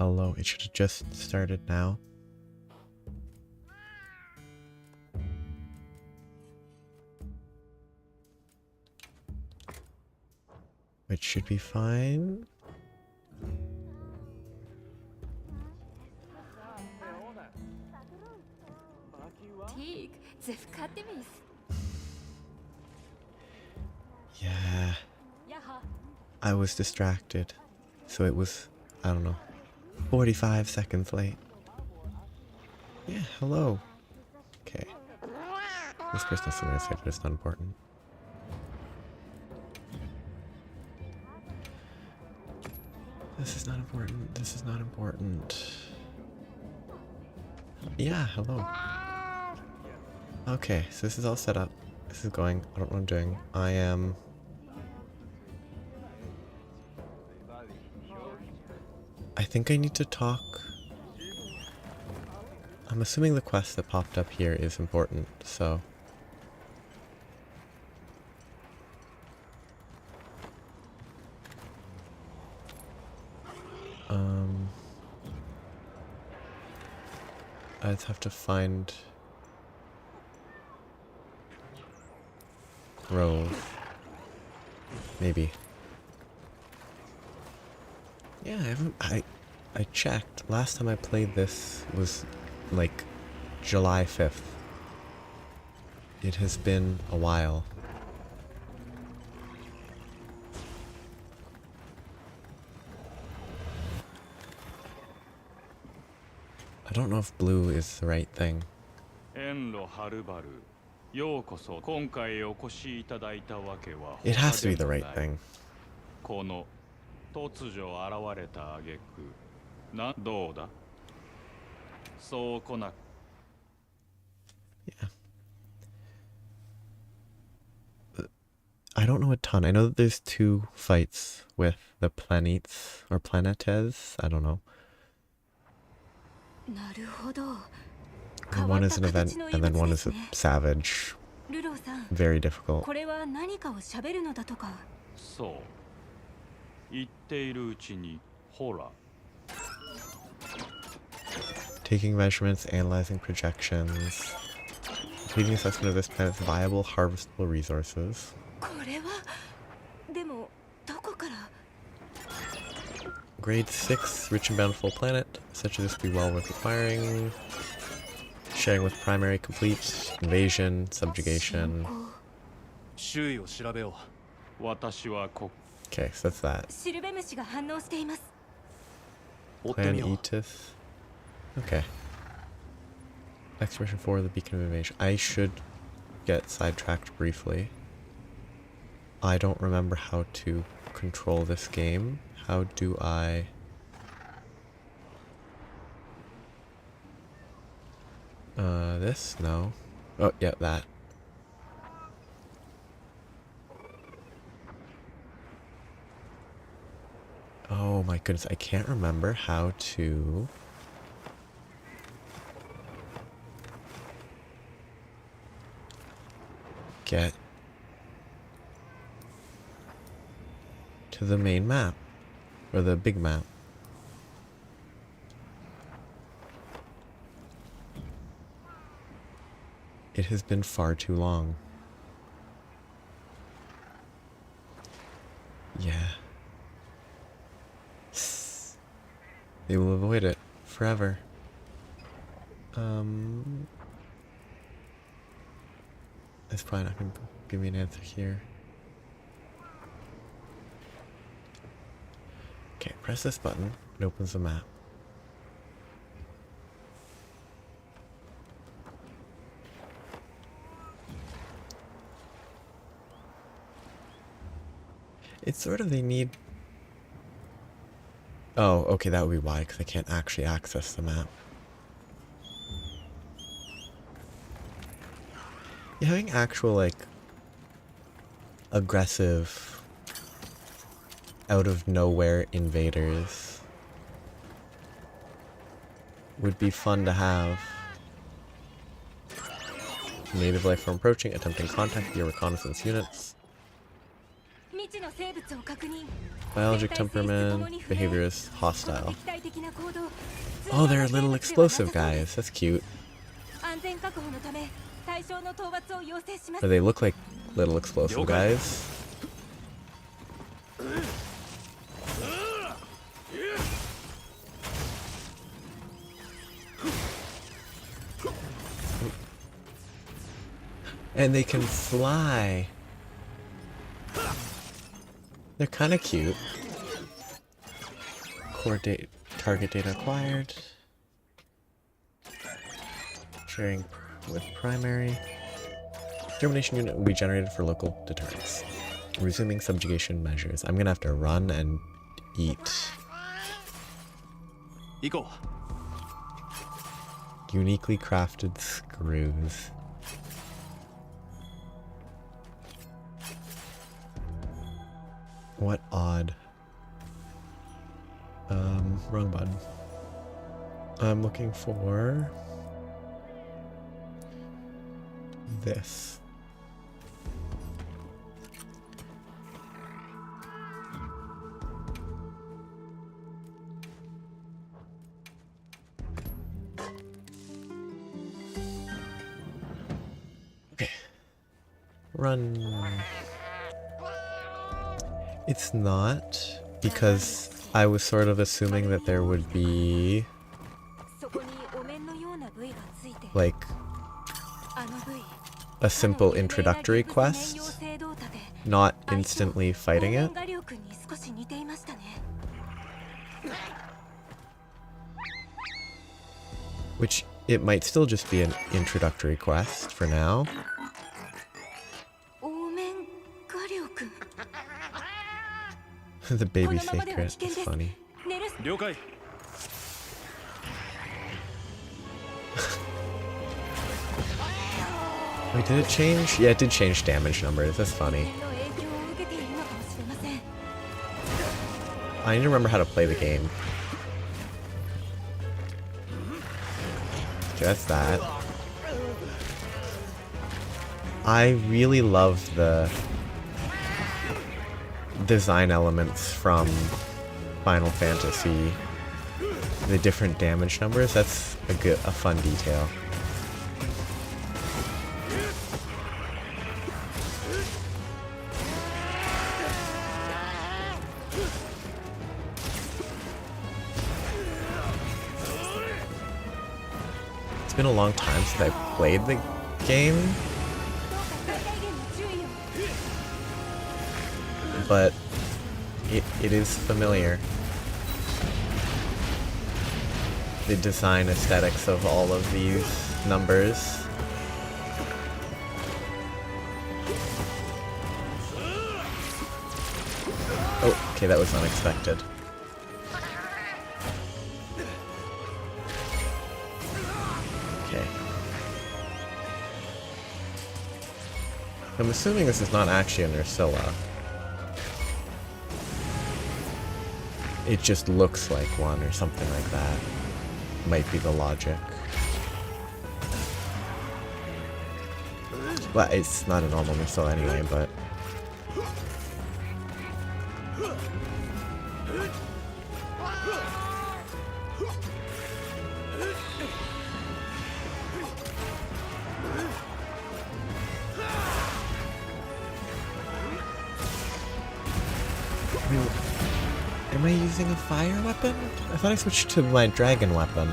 hello. It should have just started now. Which should be fine. Yeah. I was distracted. So it was, I don't know, 45 seconds late. Yeah, hello. Okay. This Christmas I'm gonna say that it's not important. This is not important. This is not important. Yeah, hello. Okay, so this is all set up. This is going. I don't know what I'm doing. I am... I think I need to talk. I'm assuming the quest that popped up here is important, so... I just have to find... Grove. Maybe. Yeah, I checked. Last time I played this was like July 5th. It has been a while. I don't know if blue is the right thing. It has to be the right thing. Yeah. I don't know a ton. I know that there's 2 fights with the planetes or planetes. I don't know. And one is an event, and then one is a savage. Very difficult. Taking measurements, analyzing projections. Completing assessment of this planet's viable, harvestable resources. Grade 6, rich and bountiful planet. Such as this be well worth acquiring. Sharing with primary complete. Invasion, subjugation. Okay, so that's that. Plan Etis. Okay. Expedition 4, the Beacon of Invasion. I should get sidetracked briefly. I don't remember how to control this game. How do I... this? No. Oh, yeah, that. Oh my goodness, I can't remember how to... get to the main map, or the big map. It has been far too long. Yeah. They will avoid it forever. It's probably not going to give me an answer here. Okay, press this button. It opens the map. It's sort of, they need... Oh, okay, that would be why, because I can't actually access the map. Yeah, having actual, like, aggressive, out-of-nowhere invaders would be fun to have. Native life form approaching, attempting contact via reconnaissance units. Biologic temperament, behavior is hostile. Oh, they're little explosive guys. That's cute. Or they look like little explosive guys. And they can fly. They're kind of cute. Core date, target data acquired. Sharing with primary. Extermination unit will be generated for local deterrence. Resuming subjugation measures. I'm gonna have to run and eat. Go. Uniquely crafted screws. What odd. Wrong button. I'm looking for this. Okay. Run. It's not, because I was sort of assuming that there would be like a simple introductory quest, not instantly fighting it. Which it might still just be an introductory quest for now. The baby secret is funny. Wait, did it change? Yeah, it did change damage numbers. That's funny. I need to remember how to play the game. Okay, that's that. I really love the design elements from Final Fantasy. The different damage numbers. That's a fun detail. It's been a long time since I played the game, but it is familiar. The design aesthetics of all of these numbers. Oh, okay, that was unexpected. Okay. I'm assuming this is not actually an Ursula. It just looks like one or something like that. Might be the logic. Well, it's not a normal missile anyway, but... Am I using a fire weapon? I thought I switched to my dragon weapon.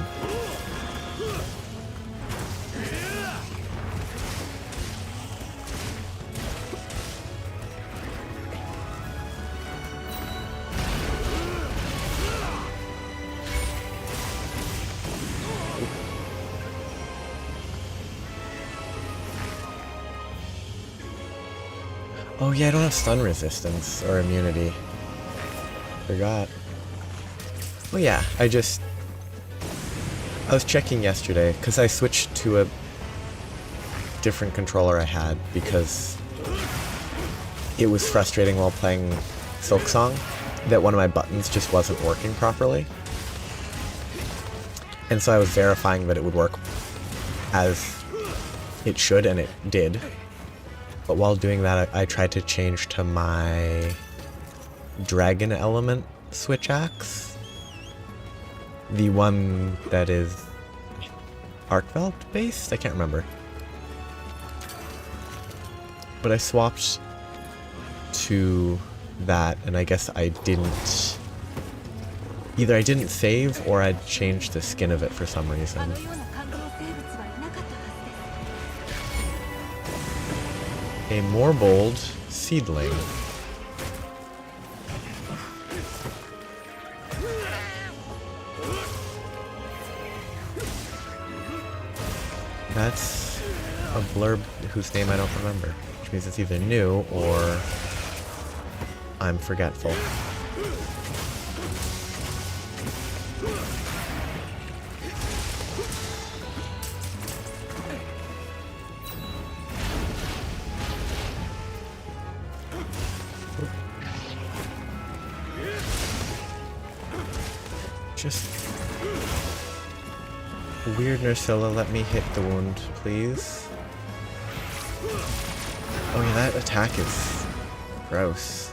Oh yeah, I don't have stun resistance or immunity. Forgot. Well, yeah, I was checking yesterday because I switched to a different controller I had because it was frustrating while playing Silksong that one of my buttons just wasn't working properly. And so I was verifying that it would work as it should, and it did. But while doing that, I tried to change to my dragon element switch axe. The one that is Arcveld based? I can't remember. But I swapped to that, and I guess I didn't... Either I didn't save, or I'd changed the skin of it for some reason. A Morbold seedling. That's a blurb whose name I don't remember, which means it's either new or I'm forgetful. Just weird Nursilla, let me hit the wound, please. Oh yeah, that attack is gross.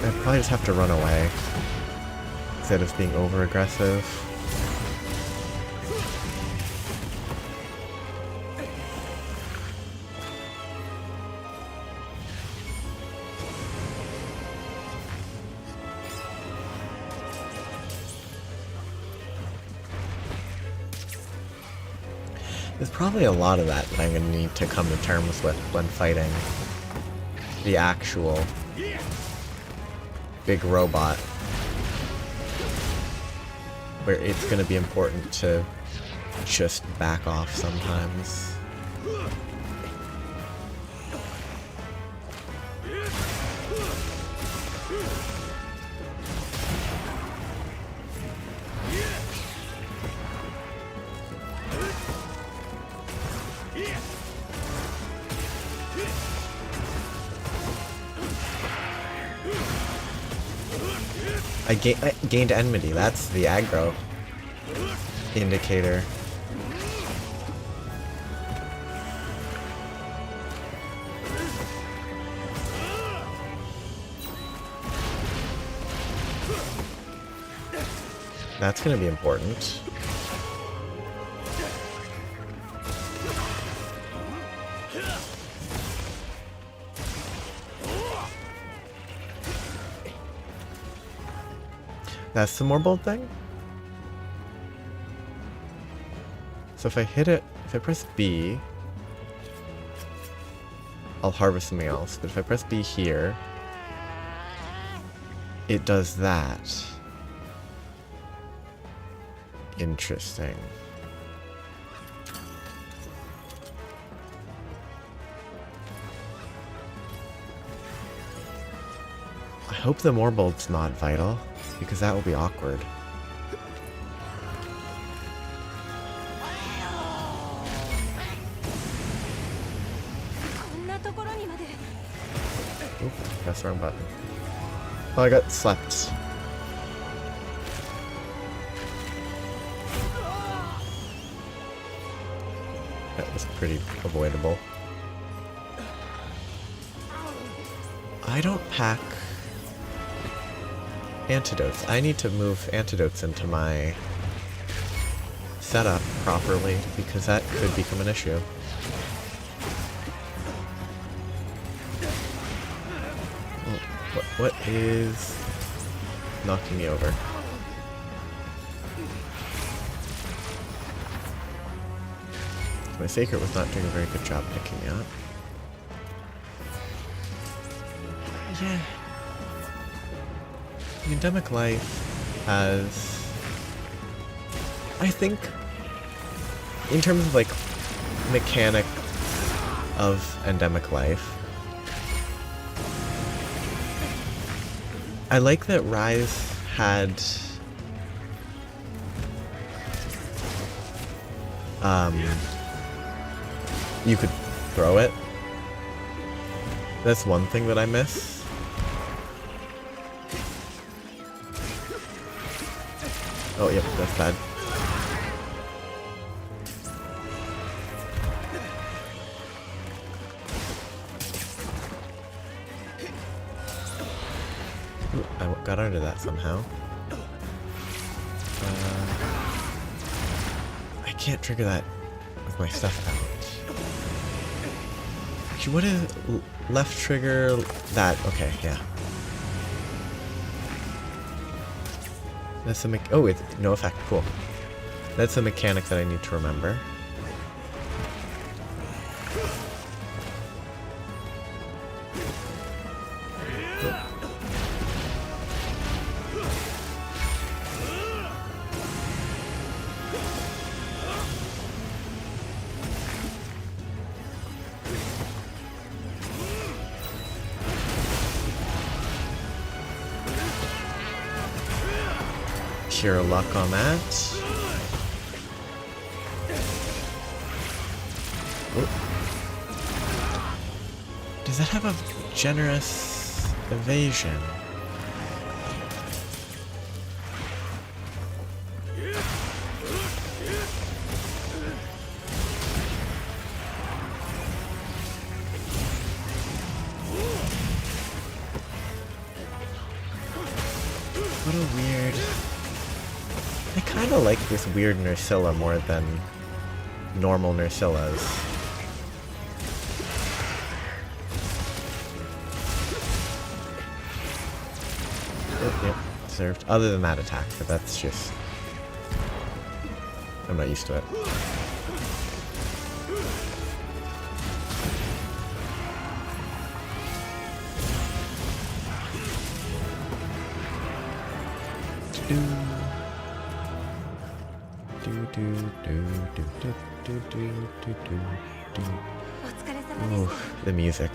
I probably just have to run away instead of being over aggressive. There's probably a lot of that I'm going to need to come to terms with when fighting the actual big robot, where it's going to be important to just back off sometimes. I gained enmity, that's the aggro indicator. That's gonna be important. That's the Morbold thing? So if I hit it, if I press B, I'll harvest something else. But if I press B here, it does that. Interesting. I hope the Morbold's not vital, because that will be awkward. Oop, pressed the wrong button. Oh, I got slapped. That was pretty avoidable. I don't pack antidotes. I need to move antidotes into my setup properly, because that could become an issue. What is knocking me over? My Sacred was not doing a very good job picking me up. Yeah. Endemic Life has, I think, in terms of like mechanic of Endemic Life, I like that Rise had you could throw it. That's one thing that I miss. Oh, yep, that's bad. Ooh, I got out of that somehow. I can't trigger that with my stuff out. Actually, what is left trigger? That, okay, yeah. That's a oh, it's no effect, cool. That's a mechanic that I need to remember. Pure luck on that. Whoop. Does that have a generous evasion? What a weird... I kind of like this weird Nursilla more than normal Nursillas. Yep, deserved. Other than that attack, but that's just... I'm not used to it. Oh, the music.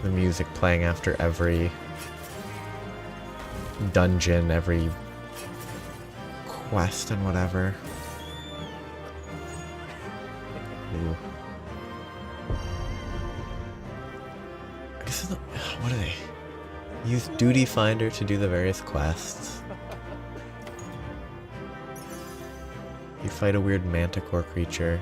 The music playing after every dungeon, every quest and whatever. Ooh. What are they? Use Duty Finder to do the various quests. You fight a weird manticore creature.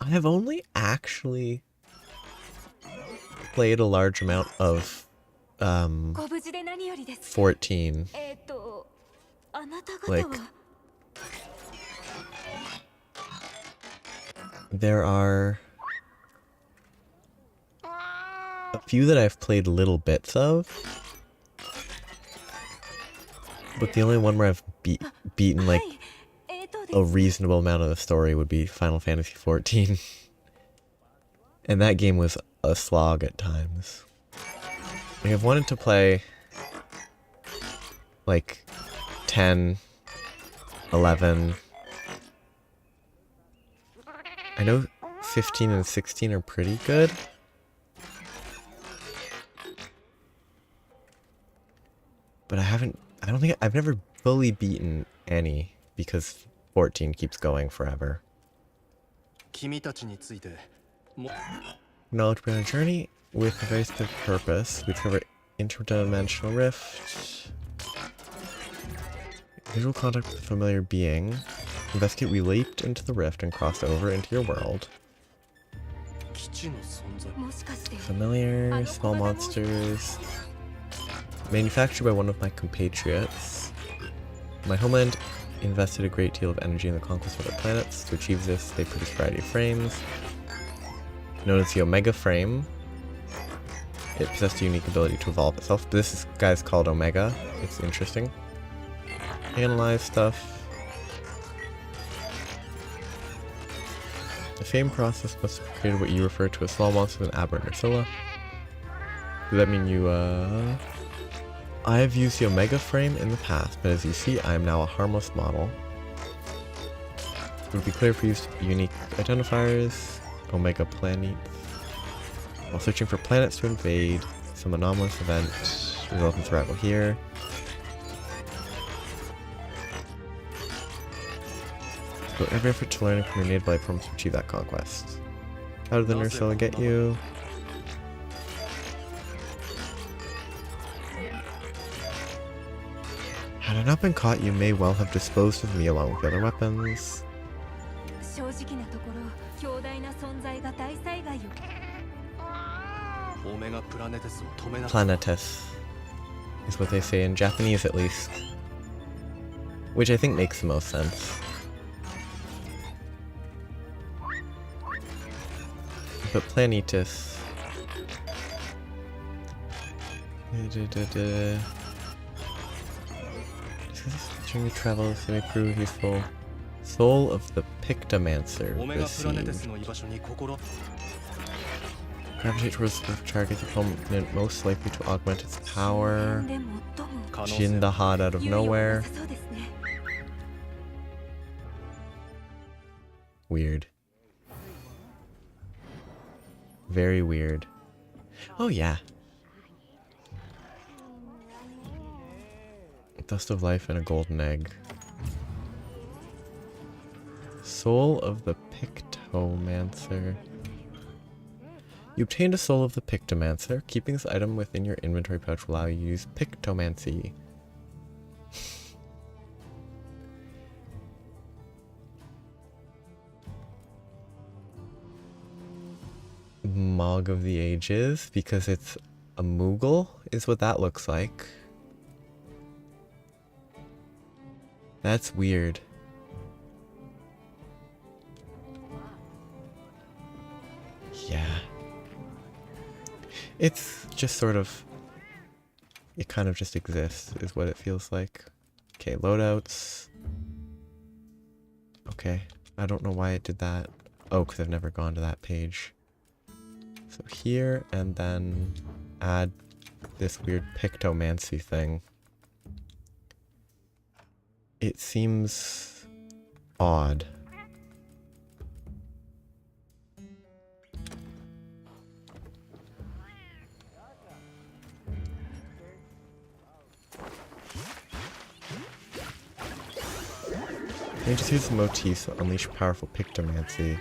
I have only actually played a large amount of 14. Like, there are a few that I've played little bits of, but the only one where I've beaten like a reasonable amount of the story would be Final Fantasy XIV. And that game was a slog at times. Like, I've wanted to play like 10, 11. I know 15 and 16 are pretty good. But I've never fully beaten any because 14 keeps going forever. Knowledge beyond a journey with a very specific purpose. We discover interdimensional rift. Visual contact with a familiar being. Investigate, we leaped into the rift and crossed over into your world. Familiar, small monsters. Manufactured by one of my compatriots. My homeland invested a great deal of energy in the conquest of other planets. To achieve this, they produce a variety of frames. Known as the Omega Frame. It possessed a unique ability to evolve itself. This guy's called Omega. It's interesting. Analyze stuff. The frame process must have created what you refer to as small monsters with an aberrant Ursula. Does that mean you, I have used the Omega Frame in the past, but as you see, I am now a harmless model. It would be clear if we used unique identifiers. Omega Planet. While searching for planets to invade, some anomalous event results in survival here. Put every effort to learn from your native life forms to achieve that conquest. How did the Nursella get you? Had I not been caught, you may well have disposed of me along with the other weapons. Planetes is what they say in Japanese, at least. Which I think makes the most sense. But Planetus. During your travels, they may prove useful. Soul of the Pictomancer received. Gravitate towards the target's opponent, most likely to augment its power. Jindahad out of nowhere. Weird. Very weird. Oh yeah. Dust of life and a golden egg. Soul of the Pictomancer. You obtained a soul of the Pictomancer. Keeping this item within your inventory pouch will allow you to use Pictomancy. Mog of the Ages, because it's a Moogle, is what that looks like. That's weird. Yeah. It's just sort of... It kind of just exists, is what it feels like. Okay, loadouts. Okay, I don't know why it did that. Oh, because I've never gone to that page. So here, and then add this weird Pictomancy thing. It seems odd. They just use the motifs to unleash powerful Pictomancy.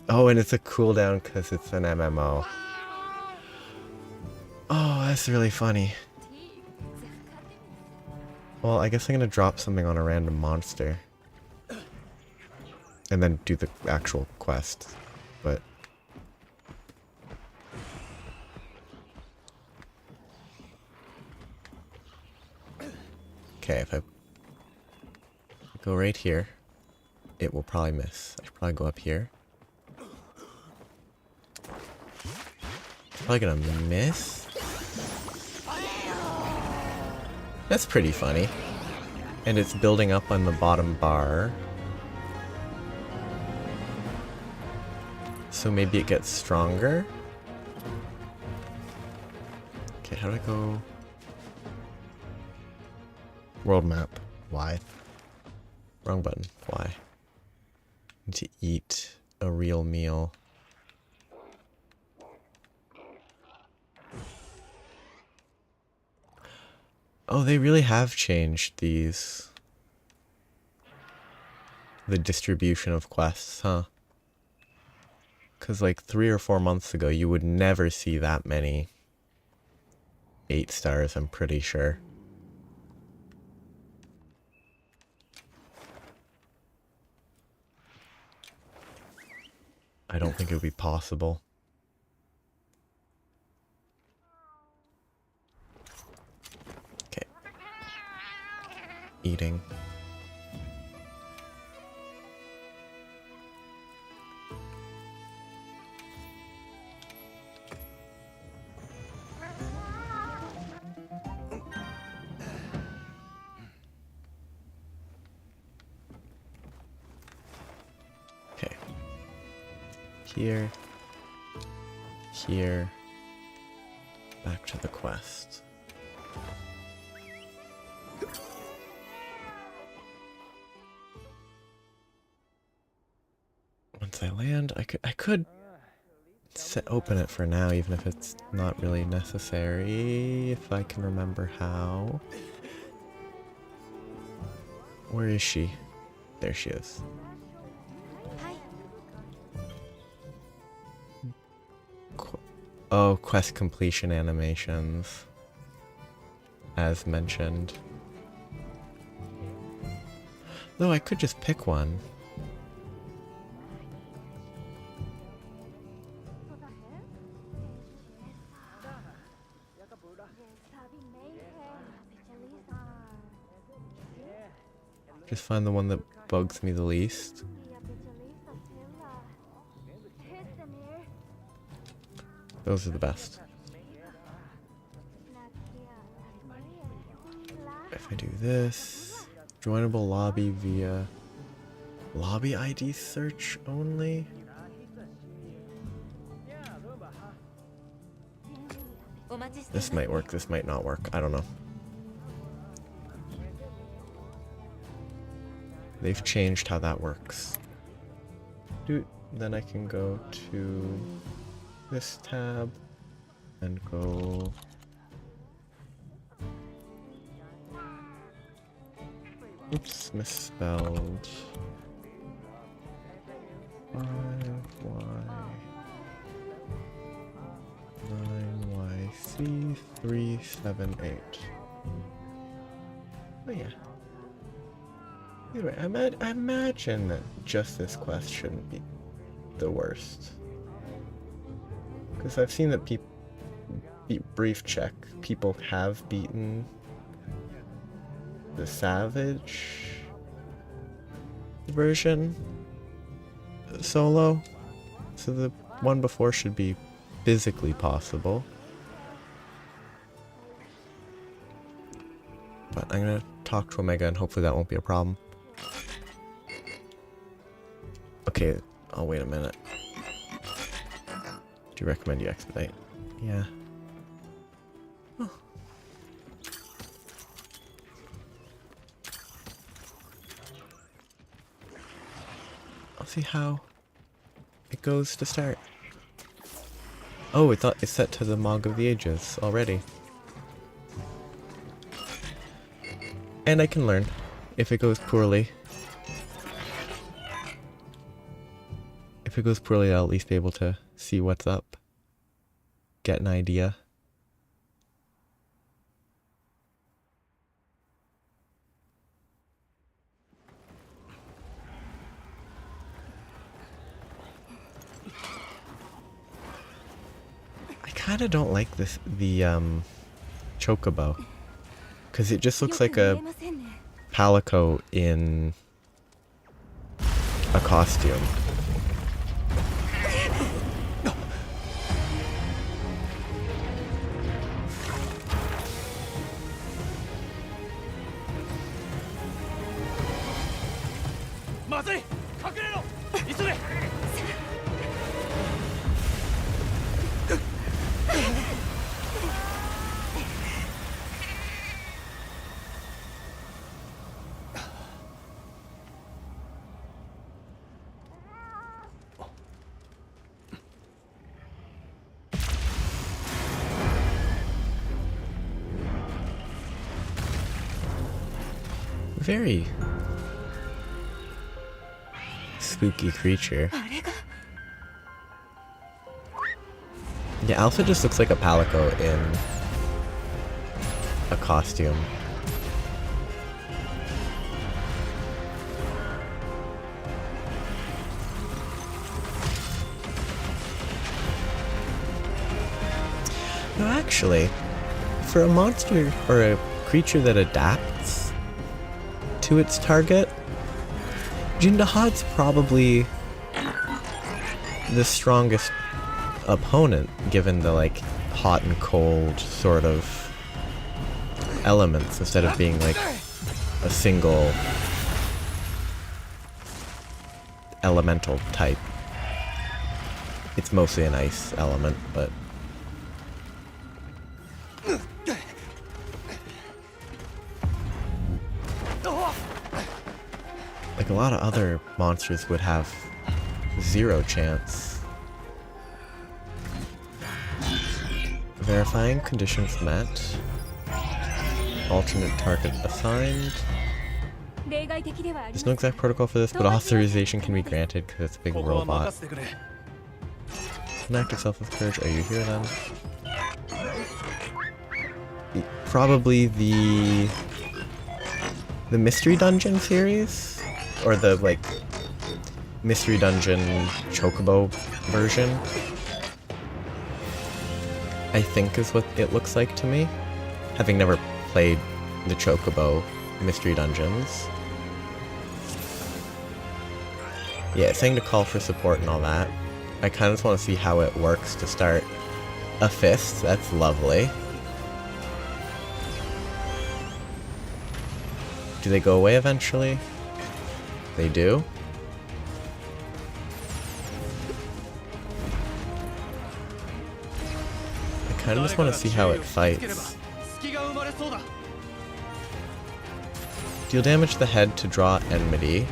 Oh, and it's a cooldown because it's an MMO. Oh, that's really funny. Well, I guess I'm gonna drop something on a random monster. And then do the actual quest. But... Okay, if I go right here, it will probably miss. I should probably go up here. It's probably gonna miss. That's pretty funny. And it's building up on the bottom bar. So maybe it gets stronger? Okay, how do I go? World map. Y. Wrong button. Y. Need to eat a real meal. Oh, they really have changed these. The distribution of quests, huh? Because like 3 or 4 months ago, you would never see that many 8 stars, I'm pretty sure. I don't think it would be possible. Okay. Eating. Okay. Here. Here. Back to the quest. as I land. I could open it for now, even if it's not really necessary, if I can remember how. Where is she? There she is. Oh, quest completion animations. As mentioned. Though I could just pick one. Just find the one that bugs me the least. Those are the best. If I do this, joinable lobby via lobby ID search only? This might work, this might not work, I don't know. They've changed how that works. Then I can go to this tab and go oops, misspelled 5Y9YC378. Oh yeah. Anyway, I imagine that just this quest shouldn't be the worst. Because I've seen that brief check, people have beaten the Savage version solo. So the one before should be physically possible. But I'm gonna talk to Omega and hopefully that won't be a problem. Okay, I'll wait a minute. Do you recommend you expedite? Yeah. Oh. I'll see how it goes to start. Oh, it's set to the Mog of the Ages already. And I can learn if it goes poorly. If it goes poorly, I'll at least be able to see what's up. Get an idea. I kinda don't like the chocobo. Because it just looks like a palico in a costume. Very spooky creature. Yeah, Alpha just looks like a palico in a costume. No, actually, for a monster or a creature that adapts to its target, Jindahad's probably the strongest opponent, given the like hot and cold sort of elements instead of being like a single elemental type. It's mostly an ice element, but like a lot of other monsters would have 0 chance. Verifying conditions met. Alternate target assigned. There's no exact protocol for this, but authorization can be granted because it's a big robot. Connect yourself with courage. Are you here then? Probably the Mystery Dungeon series? Or the, like, Mystery Dungeon Chocobo version? I think is what it looks like to me. Having never played the Chocobo Mystery Dungeons. Yeah, it's saying to call for support and all that. I kind of just want to see how it works to start a fist. That's lovely. Do they go away eventually? They do. I kind of just want to see how it fights. Deal damage to the head to draw enmity.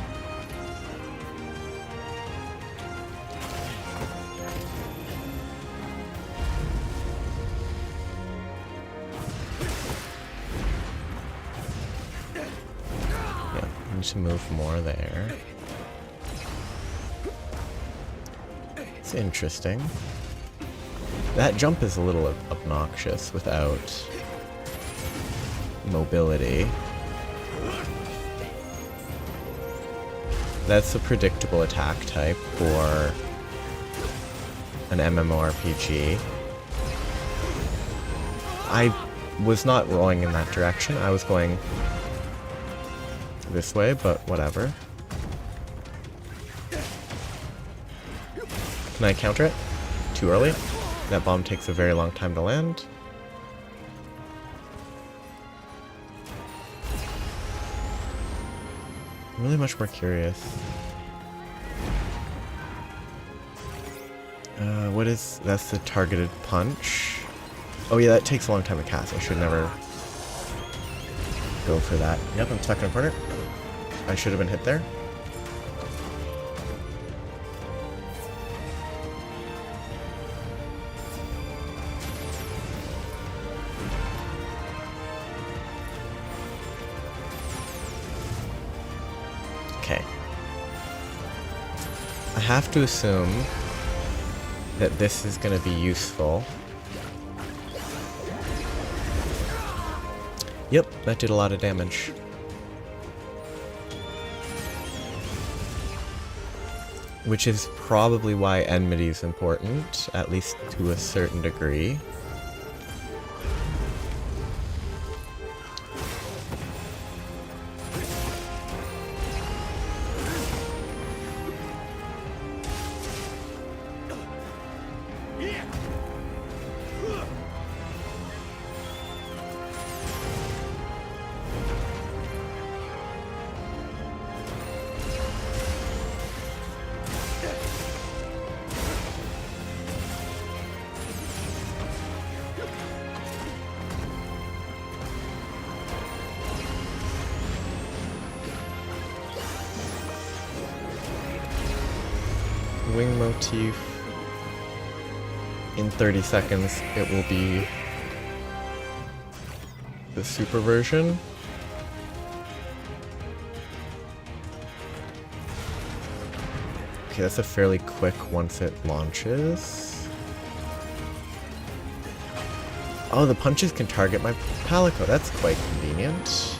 To move more there. It's interesting. That jump is a little obnoxious without mobility. That's a predictable attack type for an MMORPG. I was not rolling in that direction. I was going this way, but whatever. Can I counter it? Too early? That bomb takes a very long time to land. I'm really much more curious. What is... that's the targeted punch. Oh yeah, that takes a long time to cast. I should never go for that. Yep, I'm stuck in a corner. I should have been hit there. Okay. I have to assume that this is going to be useful. Yep, that did a lot of damage. Which is probably why enmity is important, at least to a certain degree. Wing motif. In 30 seconds, it will be the super version. Okay, that's a fairly quick once it launches. Oh, the punches can target my palico. That's quite convenient.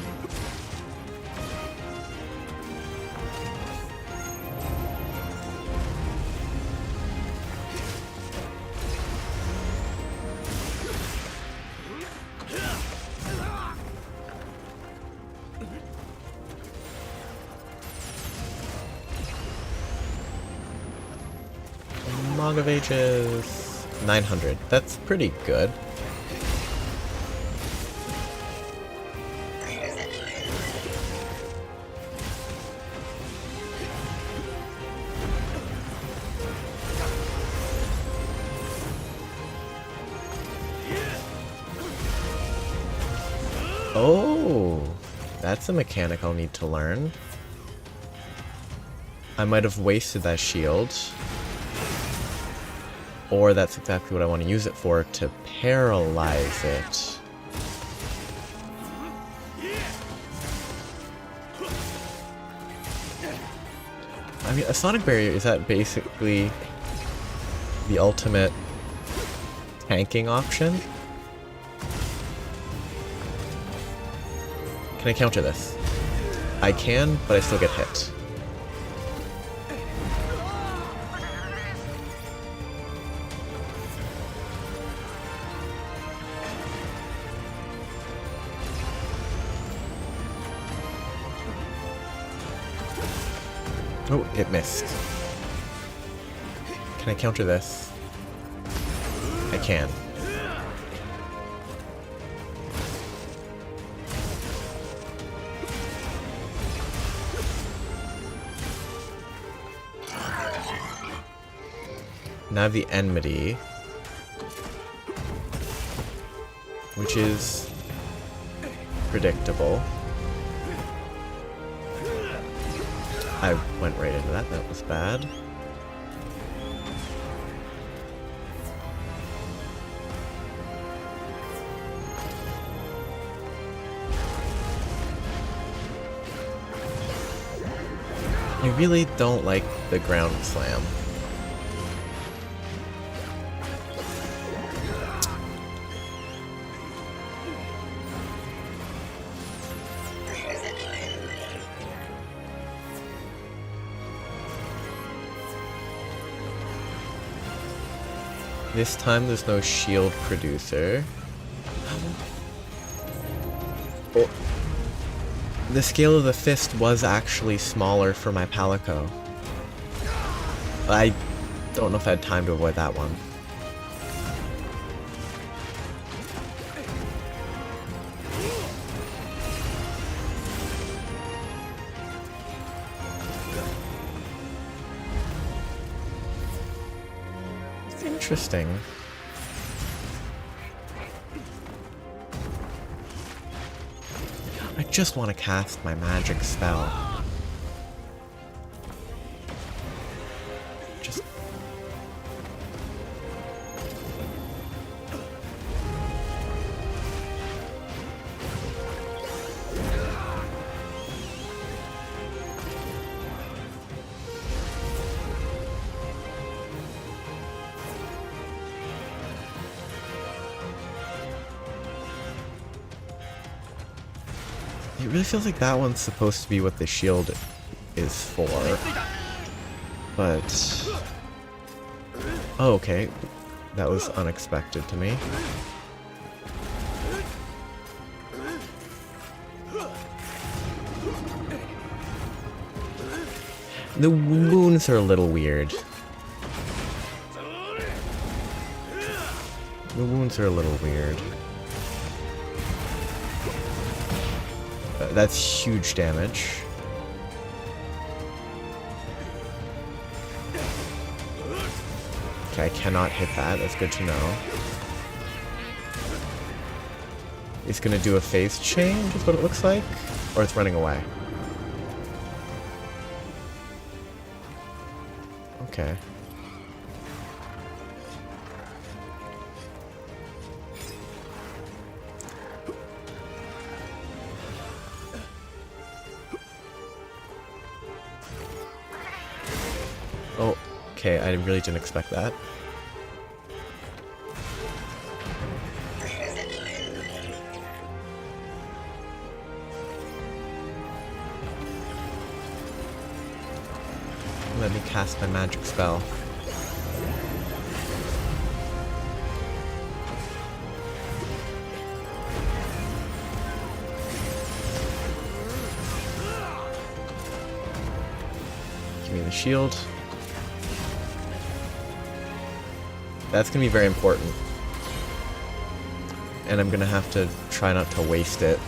Log of Ages 900. That's pretty good. Oh, that's a mechanic I'll need to learn. I might have wasted that shield. Or that's exactly what I want to use it for, to paralyze it. I mean, a sonic barrier, is that basically the ultimate tanking option? Can I counter this? I can, but I still get hit. Oh, it missed. Can I counter this? I can. Now I have the enmity, which is predictable. I went right into that, that was bad. I really don't like the ground slam. This time there's no shield producer. Oh. The scale of the fist was actually smaller for my Palico. I don't know if I had time to avoid that one. Interesting. I just want to cast my magic spell. Just... It really feels like that one's supposed to be what the shield is for. But... oh, okay. That was unexpected to me. The wounds are a little weird. The wounds are a little weird. That's huge damage. Okay, I cannot hit that. That's good to know. It's gonna do a phase change, is what it looks like? Or it's running away. Okay. Oh, okay, I really didn't expect that. Let me cast my magic spell. Give me the shield. That's gonna be very important. And I'm gonna have to try not to waste it.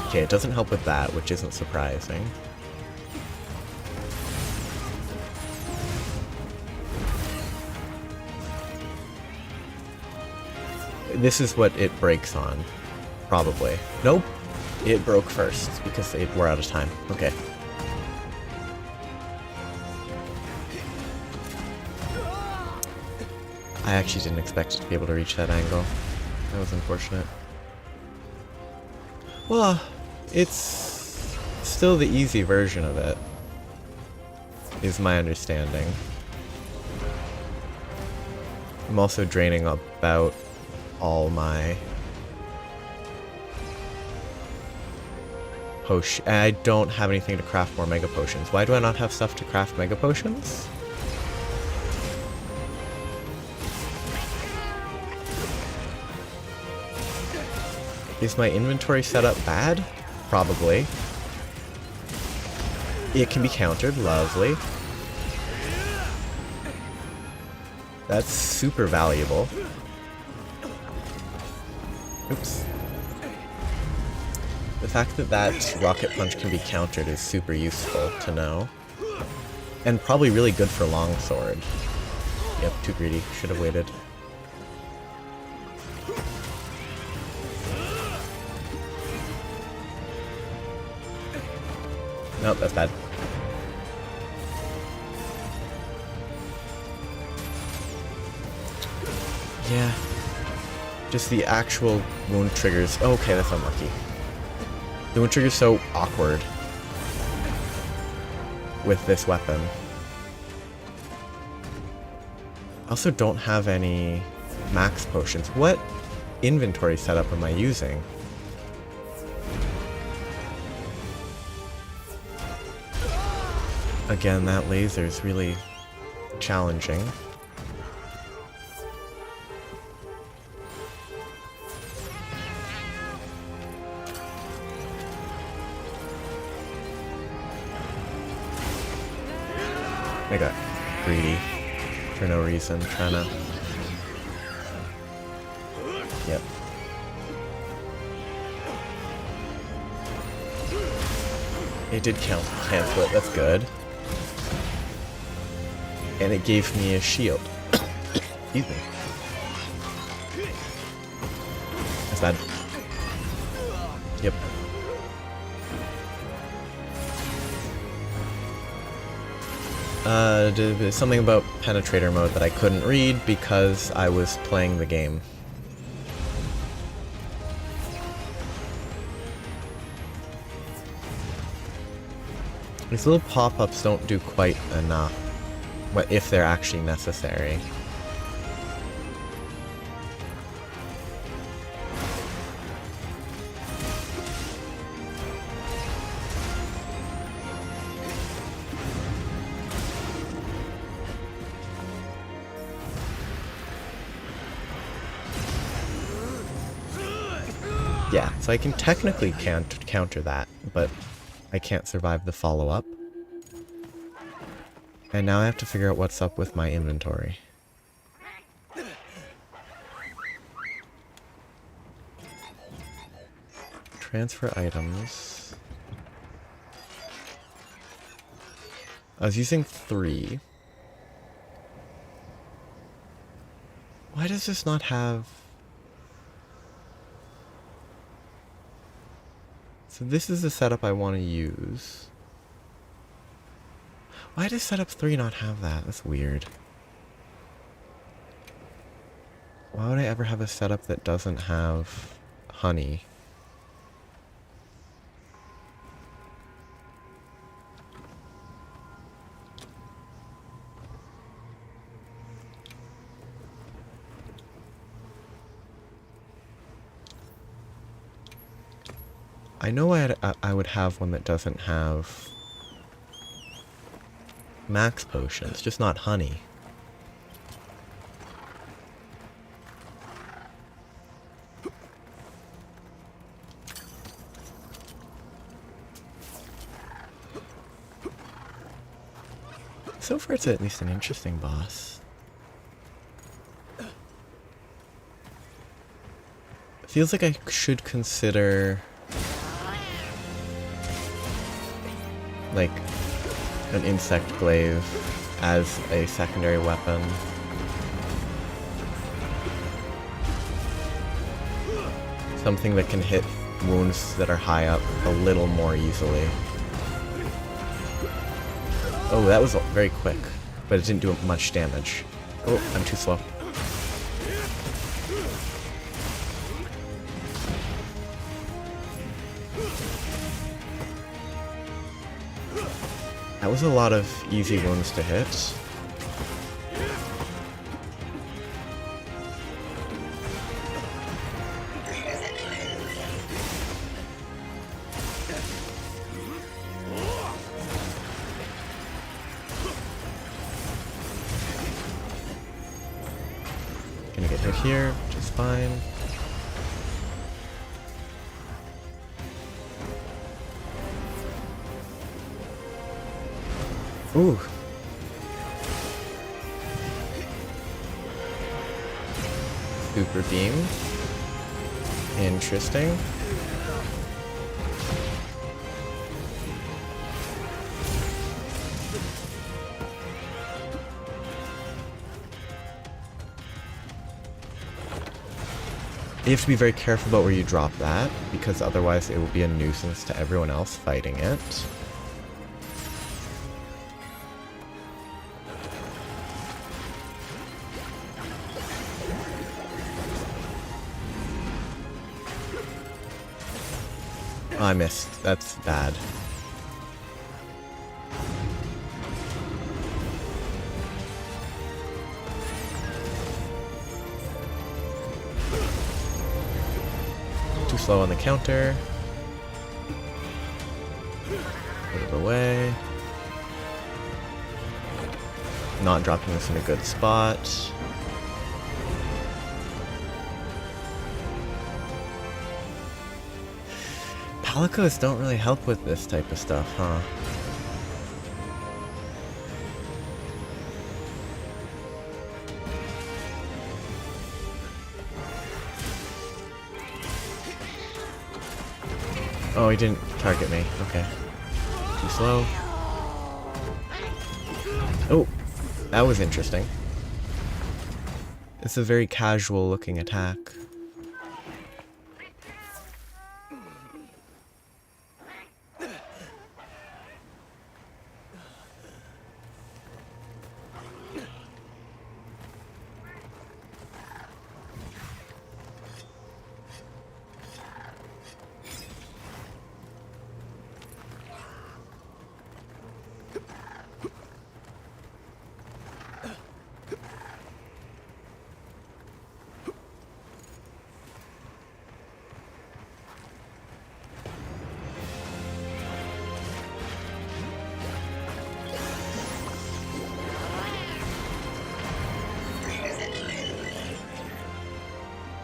Okay, it doesn't help with that, which isn't surprising. This is what it breaks on. Probably. Nope. It broke first because we're out of time. Okay. I actually didn't expect it to be able to reach that angle. That was unfortunate. Well, it's still the easy version of it, is my understanding. I'm also draining about all my potion. I don't have anything to craft more mega potions. Why do I not have stuff to craft mega potions? Is my inventory setup bad? Probably. It can be countered. Lovely. That's super valuable. Oops. The fact that that rocket punch can be countered is super useful to know. And probably really good for longsword. Yep, too greedy. Should have waited. Nope, that's bad. Yeah. Just the actual wound triggers. Oh, okay, that's unlucky. The wound trigger's so awkward with this weapon. I also don't have any max potions. What inventory setup am I using? Again, that laser is really challenging. I got greedy for no reason, trying to... Yep. It did cancel it, that's good. And it gave me a shield. Excuse me. That's bad. Yep. Something about penetrator mode that I couldn't read because I was playing the game. These little pop-ups don't do quite enough, if they're actually necessary. Yeah, so I can technically counter that, but I can't survive the follow-up. And now I have to figure out what's up with my inventory. Transfer items. I was using 3. Why does this not have... So this is the setup I want to use. Why does setup 3 not have that? That's weird. Why would I ever have a setup that doesn't have honey? I know I would have one that doesn't have max potions, just not honey. So far it's at least an interesting boss. Feels like I should consider like an insect glaive as a secondary weapon. Something that can hit wounds that are high up a little more easily. Oh, that was very quick, but it didn't do much damage. Oh, I'm too slow. That was a lot of easy wounds to hit. Gonna get hit here, which is fine. Ooh. Super beam. Interesting. You have to be very careful about where you drop that, because otherwise it will be a nuisance to everyone else fighting it. Oh, I missed. That's bad. Too slow on the counter. Put it away. Not dropping this in a good spot. Palicos don't really help with this type of stuff, huh? Oh, he didn't target me. Okay. Too slow. Oh, that was interesting. It's a very casual looking attack.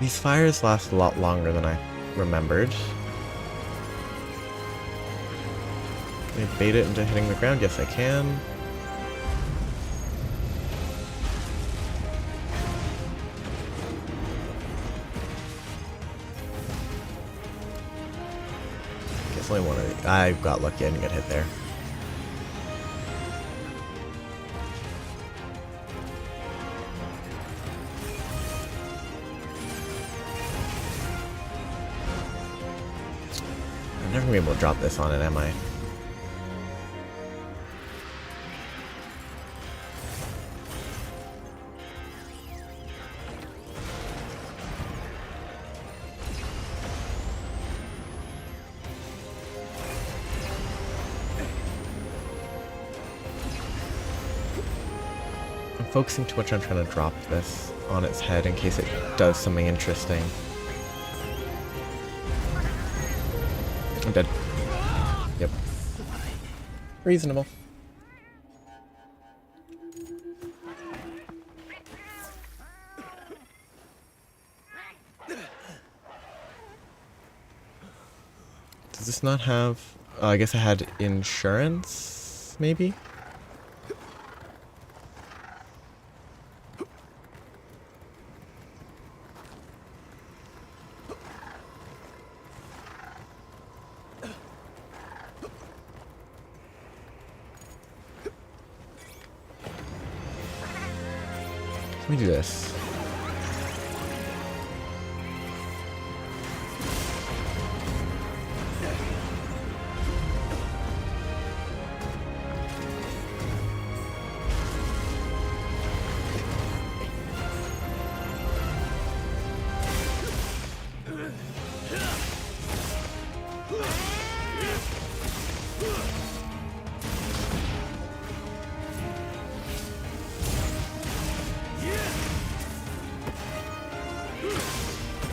These fires last a lot longer than I remembered. Can I bait it into hitting the ground? Yes, I can. Guess only one of these. I got lucky, I didn't get hit there. I'm never gonna be able to drop this on it, am I? I'm focusing too much on trying to drop this on its head in case it does something interesting. I'm dead. Yep. Reasonable. Does this not have... I guess I had insurance, maybe? Let me do this.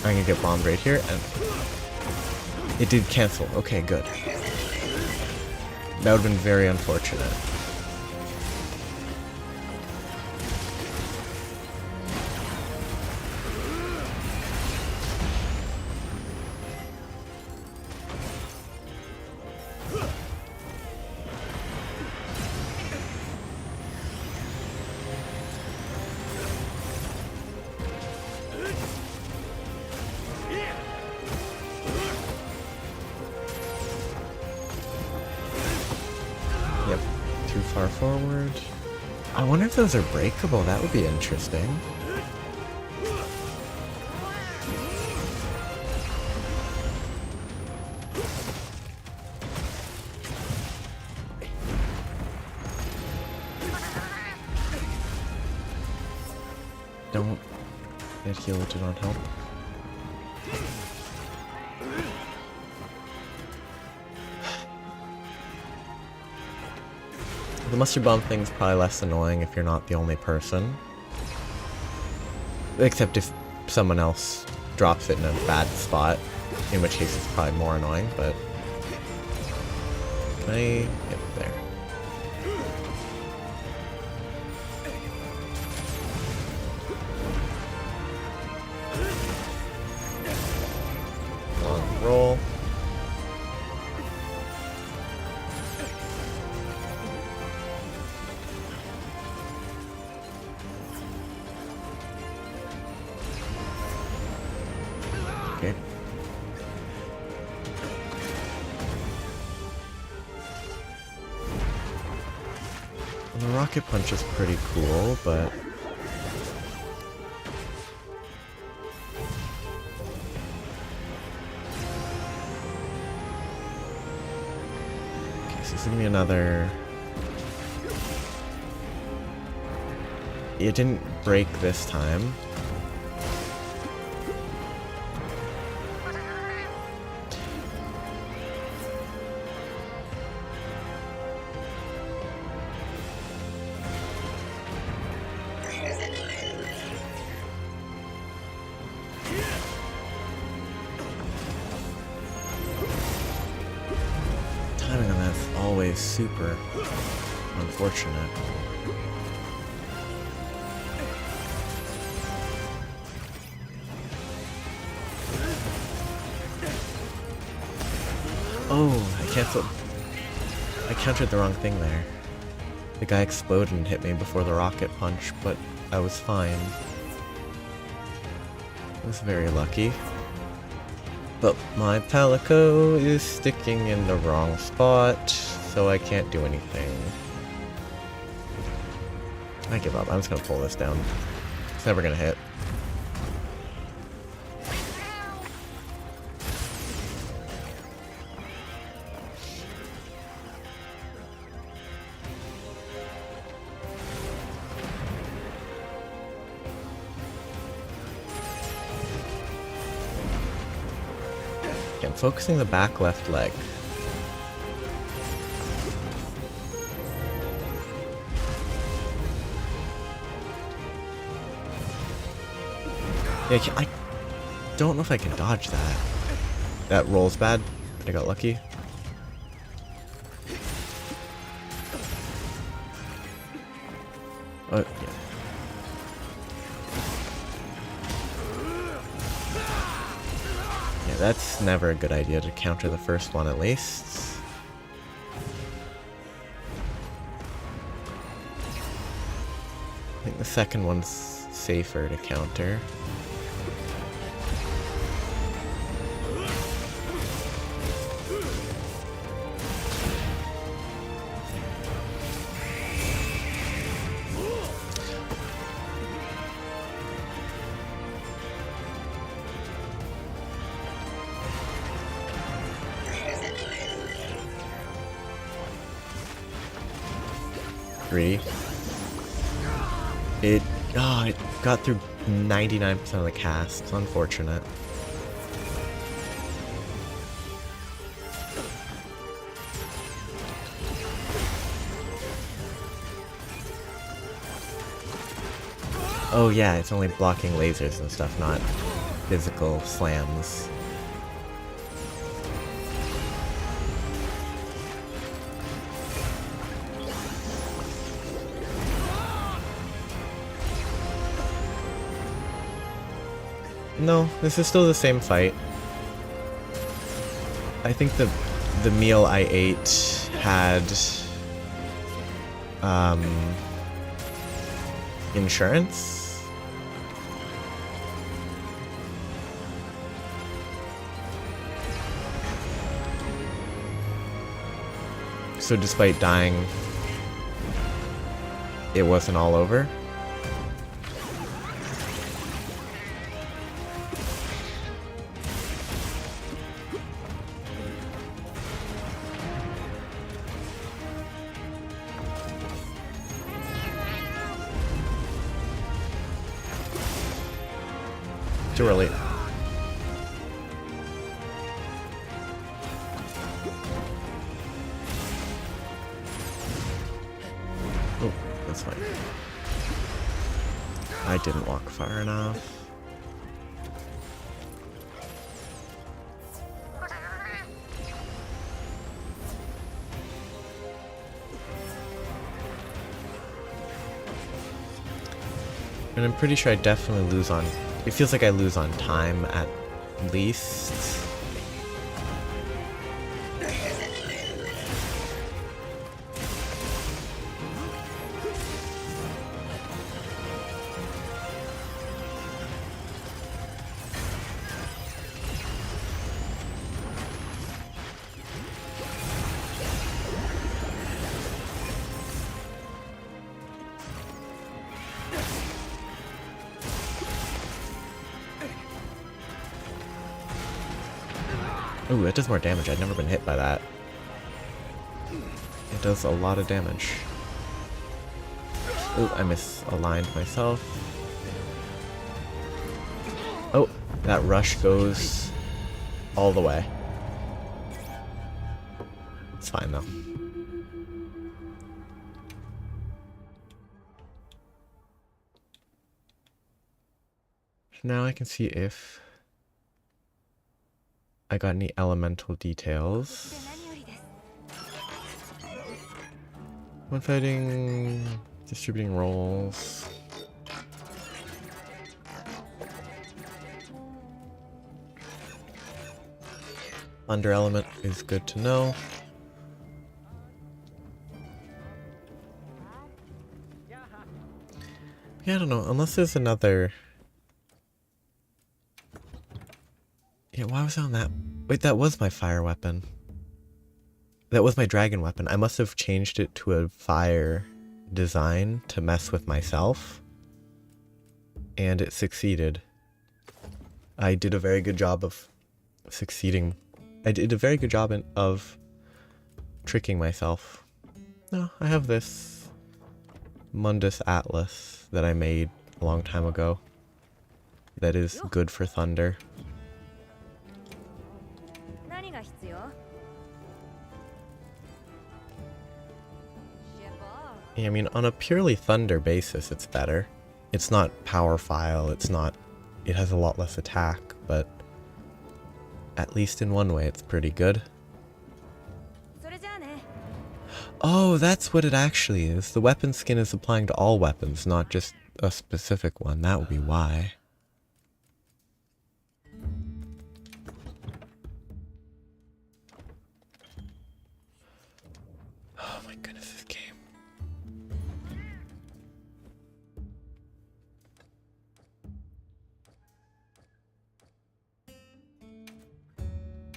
I'm gonna get bombed right here, and it did cancel. Okay, good. That would have been very unfortunate. Yep, too far forward. I wonder if those are breakable. That would be interesting. Don't get healed, do not help. The mustard bomb thing's probably less annoying if you're not the only person. Except if someone else drops it in a bad spot, in which case it's probably more annoying, but... Can I... Yep, there. Long roll. Okay. The rocket punch is pretty cool, but... Okay, so this is gonna be another... It didn't break this time. Timing on that's always super unfortunate. Oh, I canceled. I countered the wrong thing there. The guy exploded and hit me before the rocket punch, but I was fine. I was very lucky. But my Palico is sticking in the wrong spot, so I can't do anything. I give up. I'm just gonna pull this down. It's never gonna hit. Again, focusing the back left leg. Yeah, I don't know if I can dodge that. That roll's bad, but I got lucky. Oh, yeah. Yeah, that's never a good idea to counter the first one at least. I think the second one's safer to counter. It got through 99% of the cast. It's unfortunate. Oh yeah, it's only blocking lasers and stuff, not physical slams. No, this is still the same fight. I think the meal I ate had insurance. So despite dying, it wasn't all over. Too early. Oh, that's fine. I didn't walk far enough. And I'm pretty sure I definitely lose on... It feels like I lose on time at least. Ooh, it does more damage. I'd never been hit by that. It does a lot of damage. Ooh, I misaligned myself. Oh, that rush goes all the way. It's fine though. Now I can see if I got any elemental details. One fighting, distributing rolls. Thunder element is good to know. Yeah, I don't know, unless there's another... Yeah, why was I on that? Wait, that was my fire weapon. That was my dragon weapon. I must have changed it to a fire design to mess with myself. And it succeeded. I did a very good job of succeeding. I did a very good job of tricking myself. No, I have this Mundus Atlas that I made a long time ago. That is good for thunder. Yeah, I mean, on a purely thunder basis, it's better. It's not powerfile, it's not... It has a lot less attack, but... At least in one way, it's pretty good. Oh, that's what it actually is. The weapon skin is applying to all weapons, not just a specific one. That would be why. Oh my goodness, this game.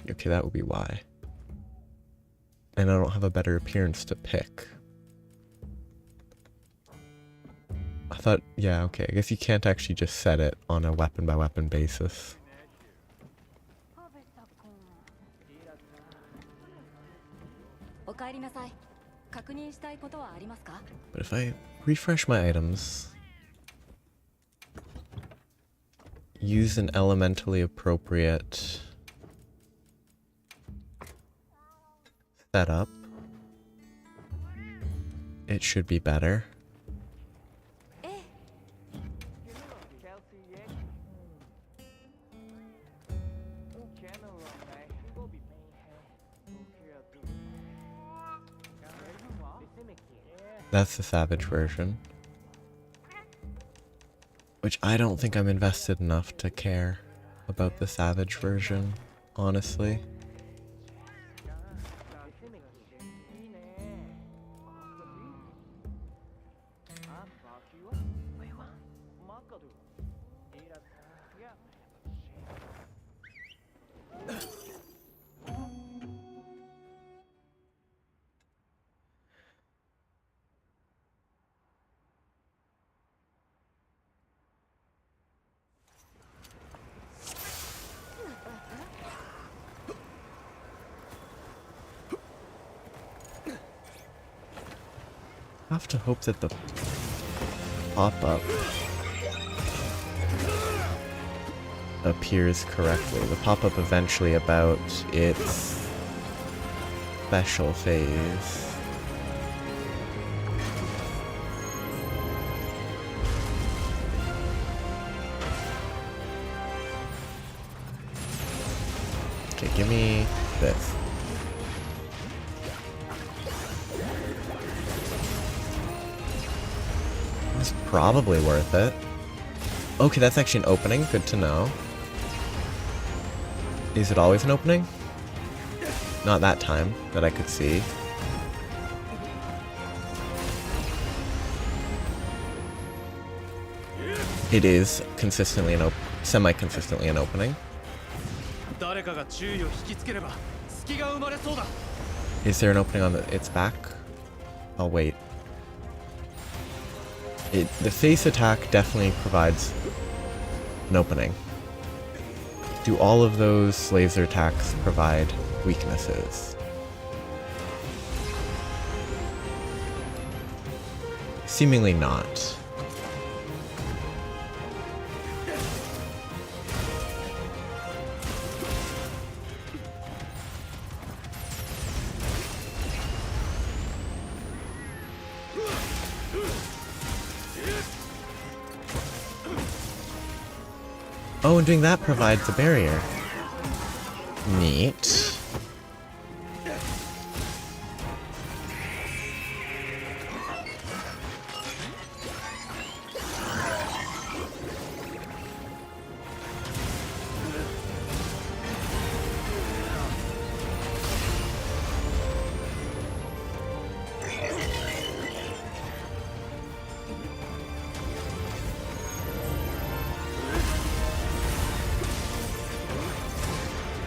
Okay, that would be why. And I don't have a better appearance to pick. I thought, yeah, okay, I guess you can't actually just set it on a weapon by weapon basis. But if I refresh my items, use an elementally appropriate setup, it should be better. That's the Savage version. Which I don't think I'm invested enough to care about the Savage version, honestly. I have to hope that the pop-up appears correctly. The pop-up eventually about its special phase. Okay, give me this. It's probably worth it. Okay, that's actually an opening. Good to know. Is it always an opening? Not that time that I could see. It is consistently semi-consistently an opening. Is there an opening on its back? I'll wait. The face attack definitely provides an opening. Do all of those laser attacks provide weaknesses? Seemingly not. Oh, and doing that provides a barrier. Neat.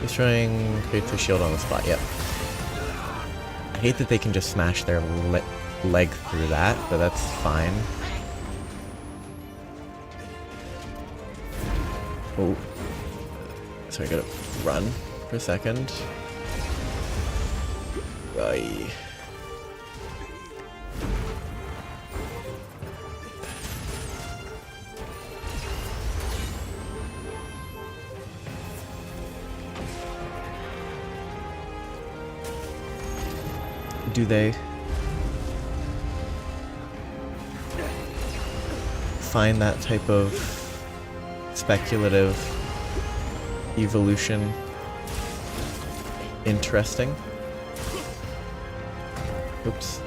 Destroying creates a shield on the spot, yep. I hate that they can just smash their leg through that, but that's fine. Oh. So I gotta run for a second. Aye. Do they find that type of speculative evolution interesting? Oops.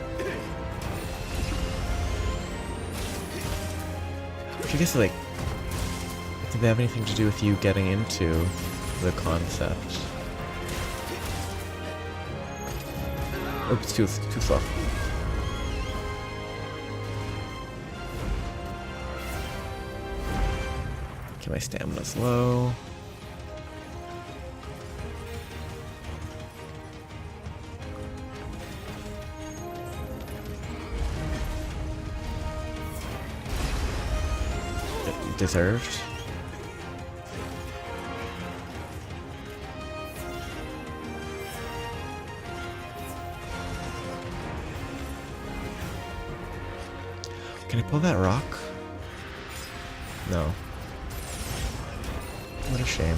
Which I guess, like, did they have anything to do with you getting into the concept? Oops, too slow. Okay, my stamina's low. Deserved. Can I pull that rock? No. What a shame.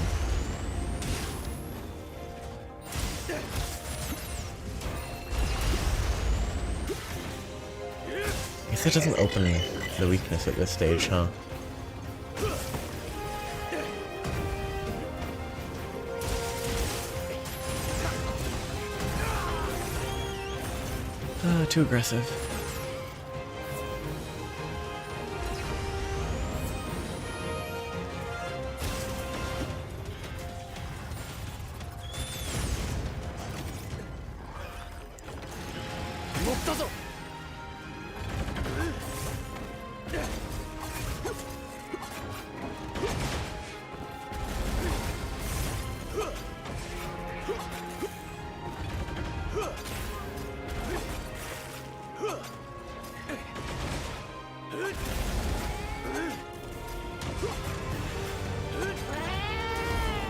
I guess it doesn't open the weakness at this stage, huh? Too aggressive.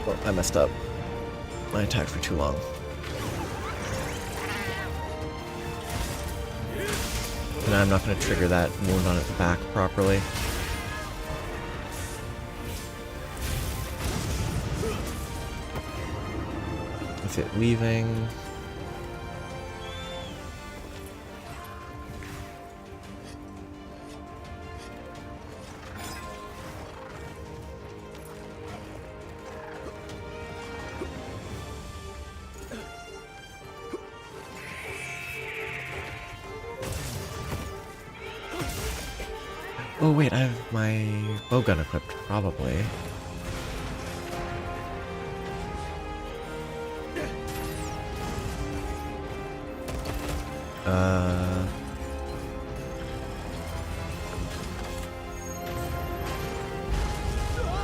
Oh, I messed up. I attacked for too long. And I'm not going to trigger that wound on its back properly. Is it leaving? Oh wait, I have my bowgun equipped, probably.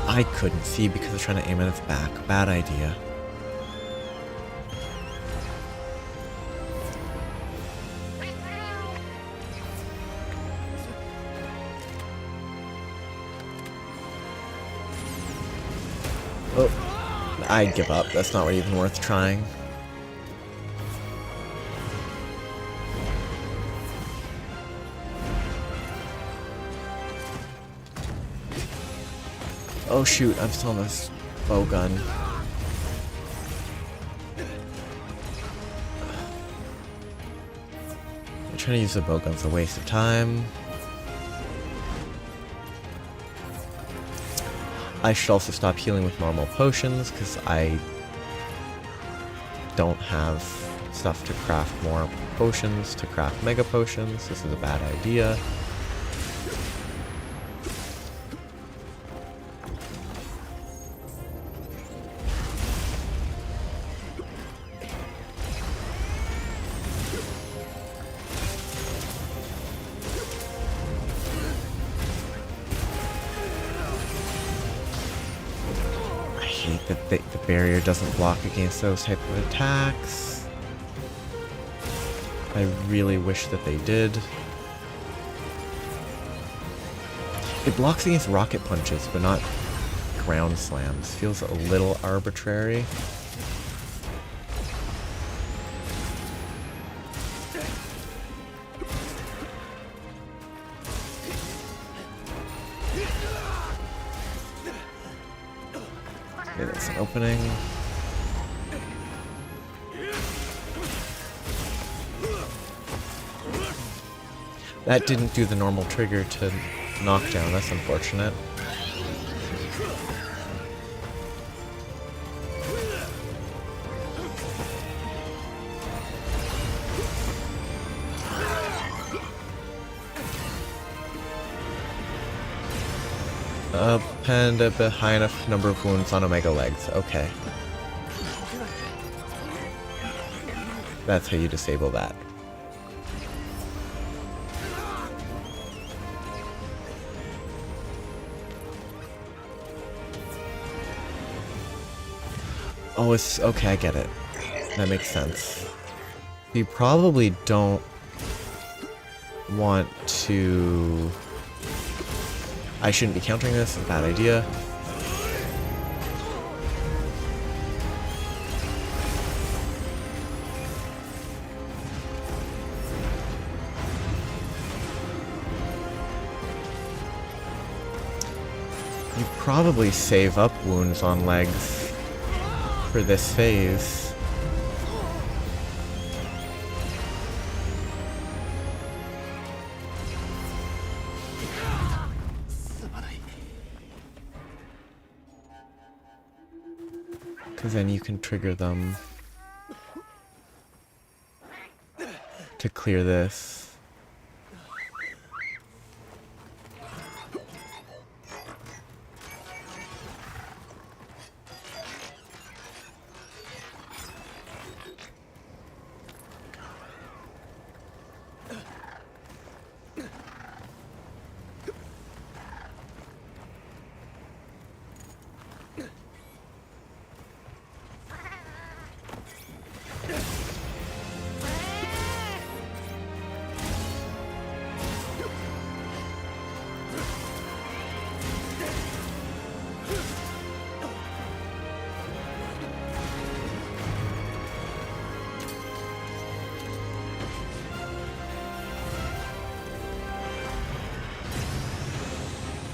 I couldn't see because I was trying to aim at its back. Bad idea. Oh, I'd give up. That's not even worth trying. Oh shoot, I'm still on this bowgun. Trying to use the bowgun's a waste of time. I should also stop healing with normal potions, because I don't have stuff to craft more potions, to craft mega potions. This is a bad idea. That the barrier doesn't block against those type of attacks. I really wish that they did. It blocks against rocket punches, but not ground slams. Feels a little arbitrary. Okay, that's an opening. That didn't do the normal trigger to knockdown, that's unfortunate. And a high enough number of wounds on Omega legs. Okay. That's how you disable that. Oh, it's okay, I get it. That makes sense. You probably don't want to... I shouldn't be countering this, it's a bad idea. You probably save up wounds on legs for this phase. Because then you can trigger them to clear this.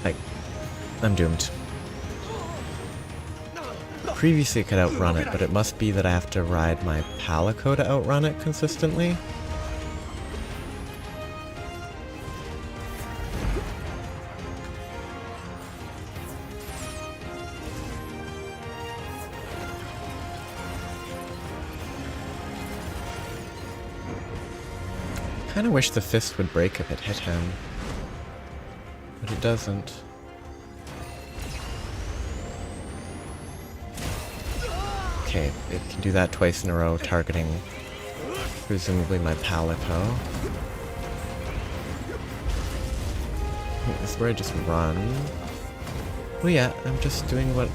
Like, I'm doomed. Previously I could outrun it, but it must be that I have to ride my Palico to outrun it consistently. Kinda wish the fist would break if it hit him, but it doesn't. Okay, it can do that twice in a row, targeting presumably my Palico. This is where I just run. Well, yeah, I'm just doing what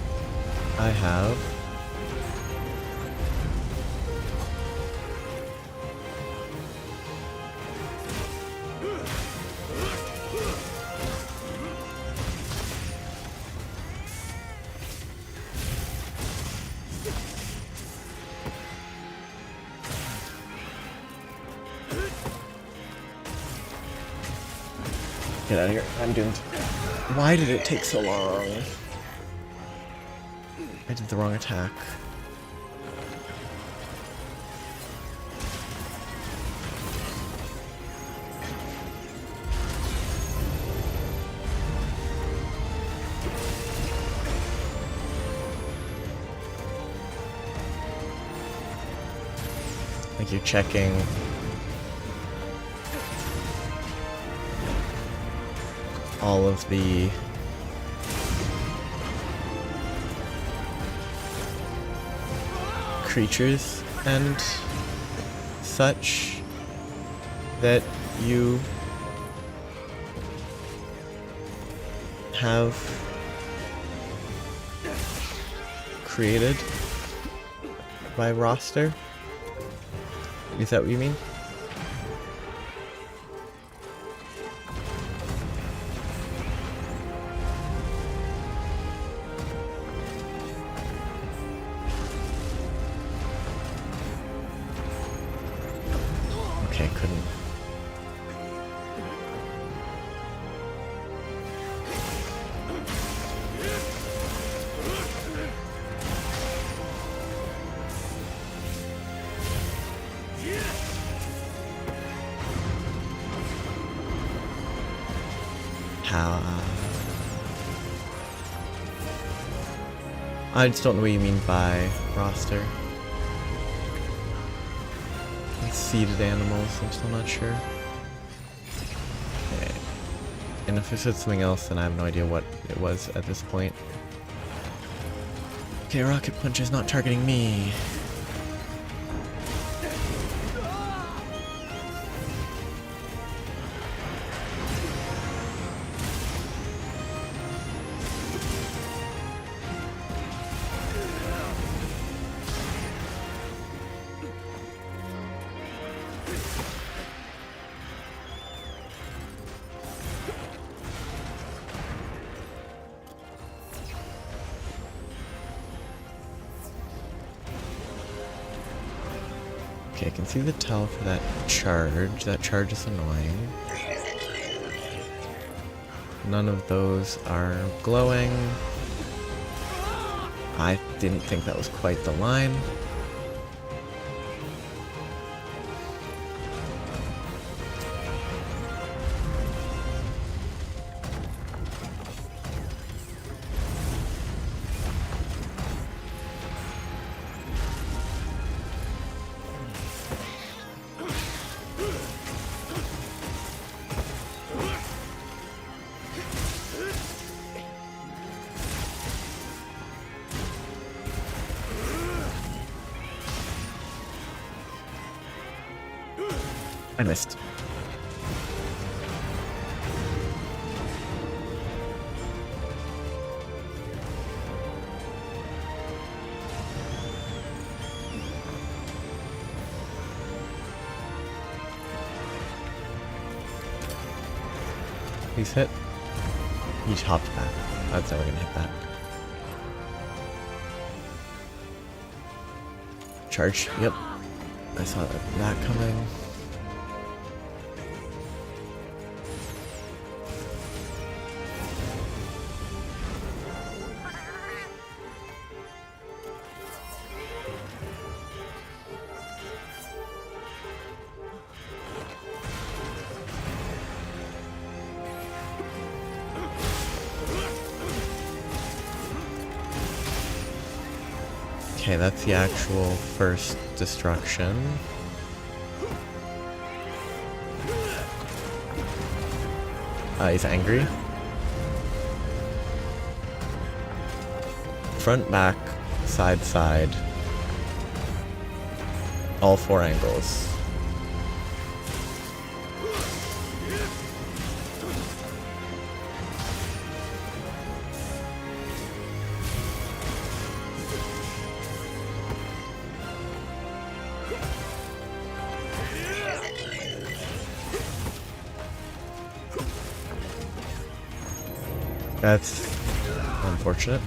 I have. Get out of here. I'm doomed. Why did it take so long? I did the wrong attack. Like you're checking all of the creatures and such that you have created by roster? Is that what you mean? Okay, couldn't. How? I just don't know what you mean by roster. Seeded animals, I'm still not sure. Okay. And if it said something else, then I have no idea what it was at this point. Okay, Rocket Punch is not targeting me. Okay, I can see the tell for that charge. That charge is annoying. None of those are glowing. I didn't think that was quite the line. I missed. Please hit. He hopped back. That's never gonna hit that. Charge. Yep. I saw that coming. Okay, that's the actual first destruction. He's angry. Front, back, side, side. All 4 angles. That's unfortunate.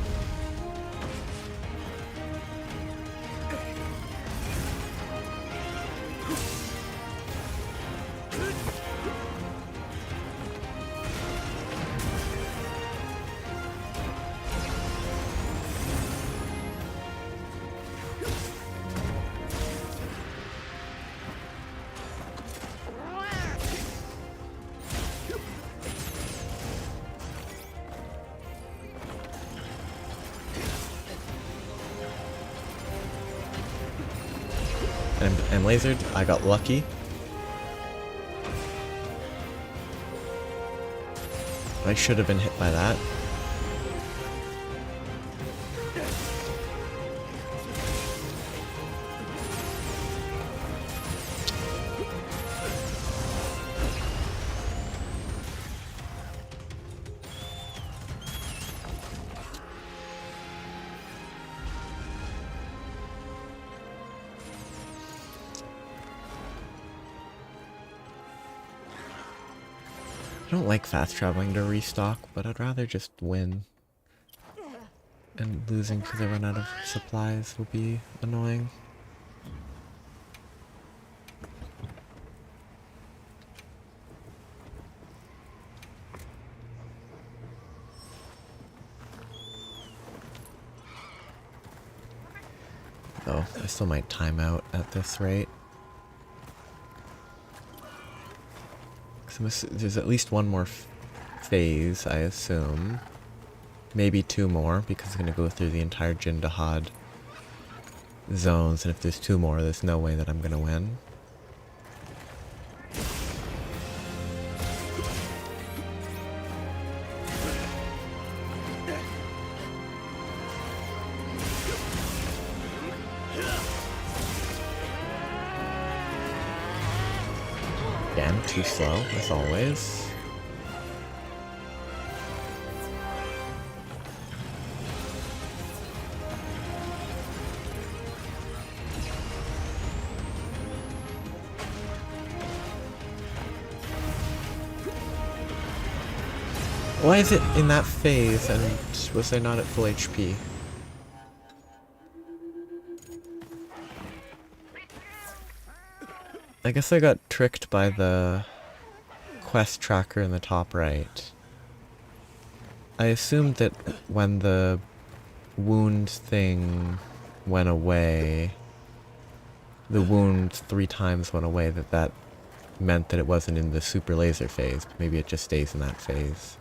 I'm lasered. I got lucky. I should have been hit by that. I don't like fast traveling to restock, but I'd rather just win. And losing because I run out of supplies will be annoying. Though, I still might time out at this rate. There's at least one more phase, I assume. Maybe 2 more, because it's going to go through the entire Jindahad zones, and if there's 2 more, there's no way that I'm going to win. Again, too slow, as always. Why is it in that phase, and was I not at full HP? I guess I got tricked by the quest tracker in the top right. I assumed that when the wound thing went away, the wound 3 times went away, that meant that it wasn't in the super laser phase. But maybe it just stays in that phase.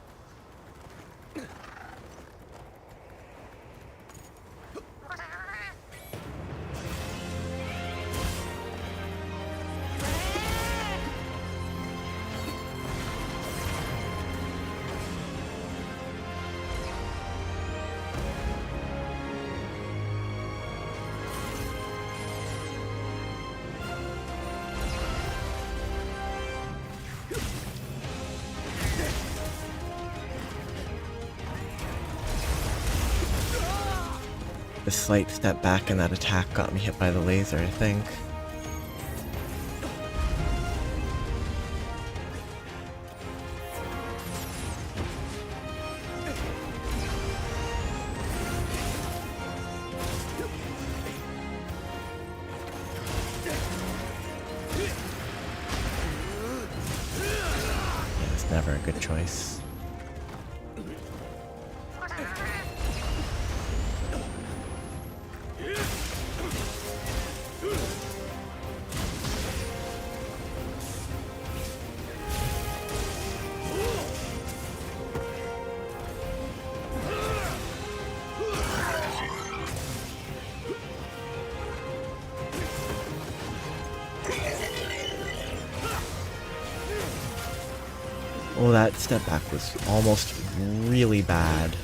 The slight step back in that attack got me hit by the laser, I think. Yeah, it's never a good choice. Oh, that step back was almost really bad.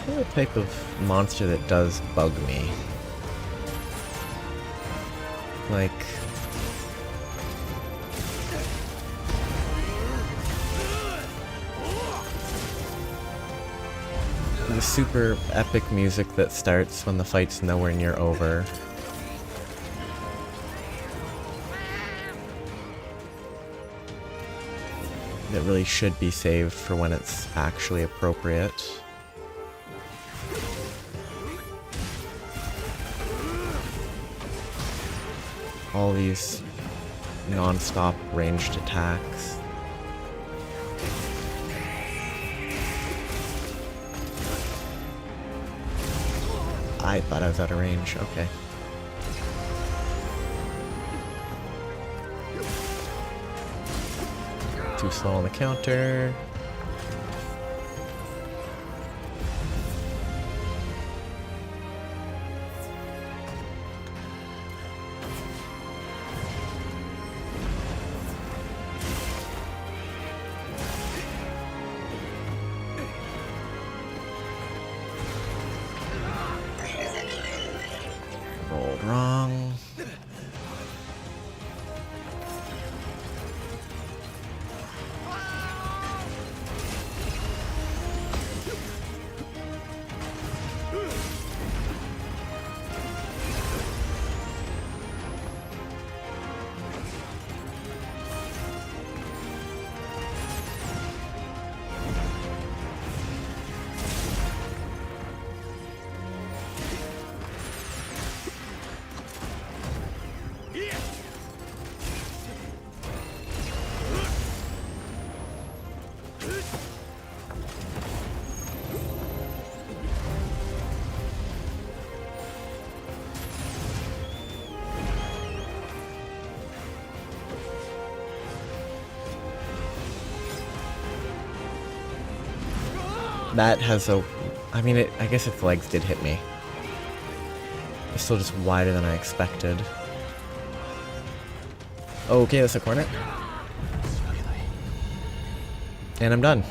The type of monster that does bug me. Like... the super epic music that starts when the fight's nowhere near over. That really should be saved for when it's actually appropriate. All these non-stop ranged attacks. I thought I was out of range, okay. Too slow on the counter. Rolled wrong. That has a... I mean, I guess its legs did hit me. It's still just wider than I expected. Okay, that's a corner. And I'm done.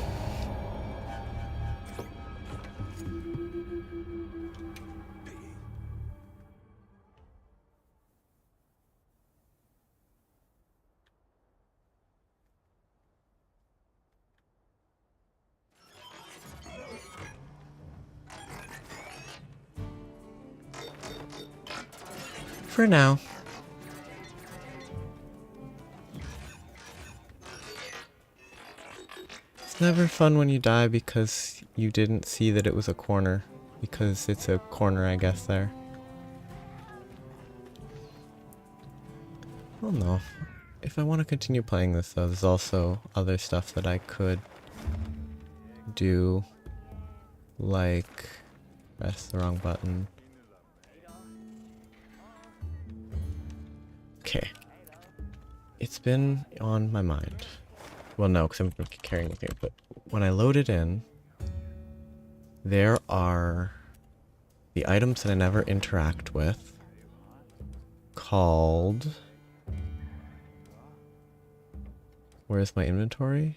For now. It's never fun when you die because you didn't see that it was a corner. Because it's a corner, I guess, there. I don't know. If I want to continue playing this, though, there's also other stuff that I could do. Like... press the wrong button. Okay. It's been on my mind. Well, no, because I'm carrying with me, but when I load it in, there are the items that I never interact with called... where's my inventory?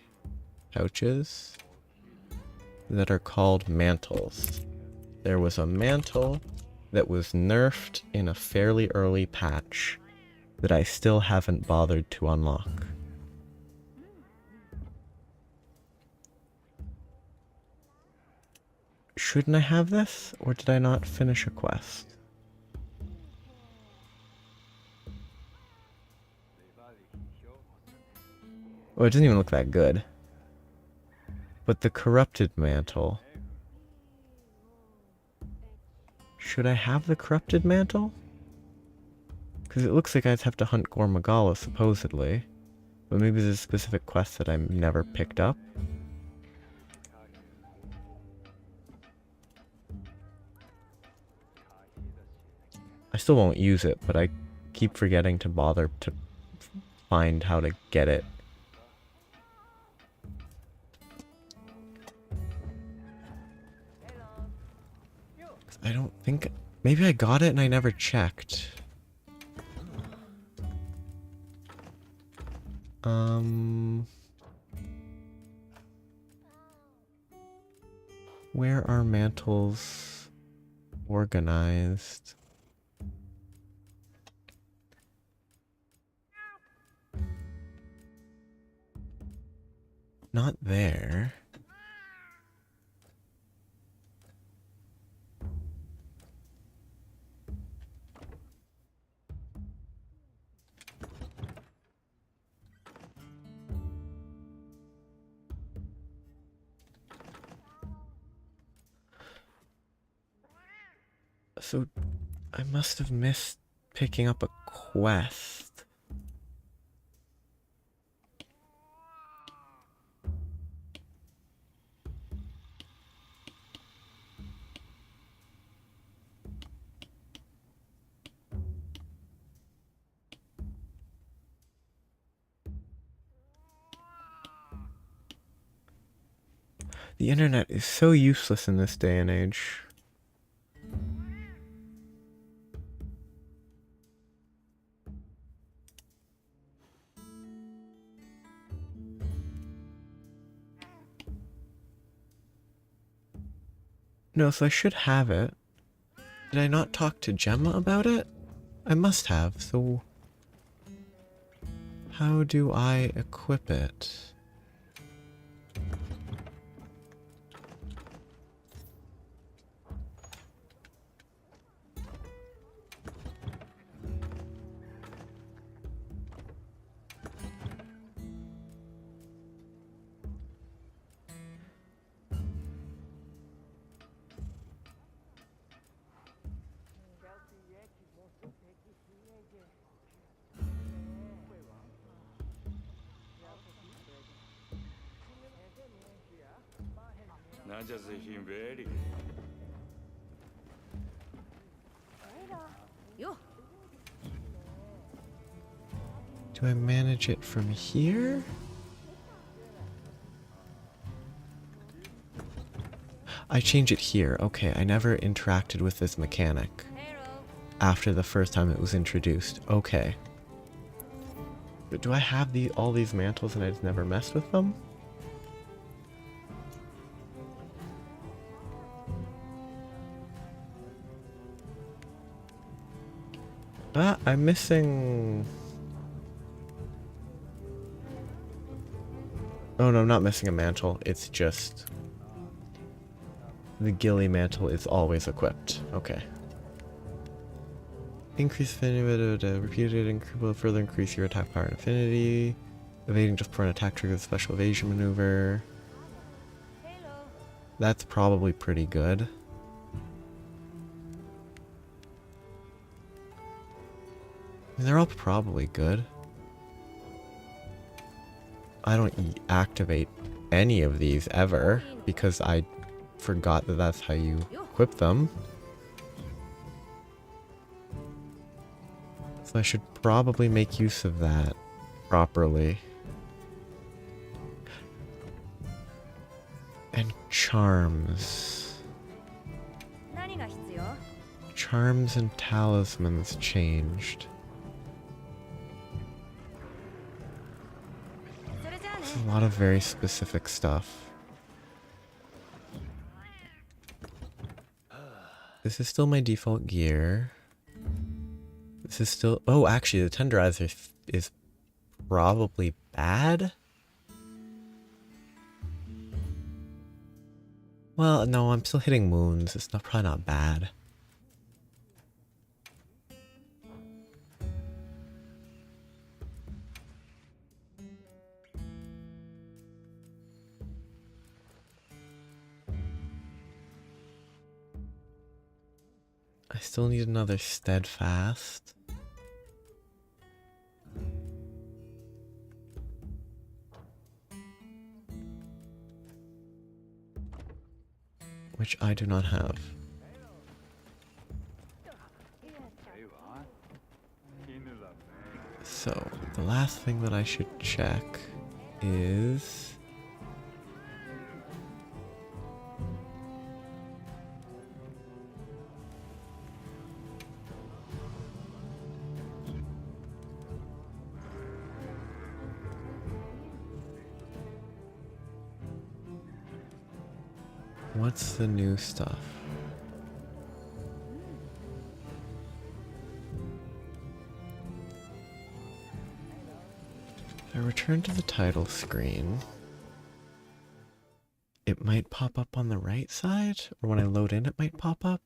Pouches that are called mantles. There was a mantle that was nerfed in a fairly early patch that I still haven't bothered to unlock. Shouldn't I have this, or did I not finish a quest? Oh, it doesn't even look that good. But the corrupted mantle. Should I have the corrupted mantle? Because it looks like I'd have to hunt Gormagala, supposedly. But maybe there's a specific quest that I never picked up. I still won't use it, but I keep forgetting to bother to find how to get it. I don't think... Maybe I got it and I never checked. Where are mantles organized? Not there. So, I must have missed picking up a quest. The internet is so useless in this day and age. No, so I should have it. Did I not talk to Gemma about it? I must have, so... How do I equip it? Do I manage it from here? I change it here. Okay, I never interacted with this mechanic after the first time it was introduced. Okay. But do I have all these mantles and I just never messed with them? Ah, I'm missing... Oh no, I'm not missing a mantle. It's just... The ghillie mantle is always equipped. Okay. Increase affinity, repeated will further increase your attack power and affinity. Evading just before an attack triggers a special evasion maneuver. That's probably pretty good. They're all probably good. I don't activate any of these ever because I forgot that that's how you equip them. So I should probably make use of that properly. And charms. Charms and talismans changed. This is a lot of very specific stuff. This is still my default gear. This is still... Oh, actually, the tenderizer is probably bad? Well, no, I'm still hitting wounds. It's probably not bad. I still need another steadfast. which I do not have. So, the last thing that I should check is... what's the new stuff? If I return to the title screen, it might pop up on the right side, or when I load in it might pop up.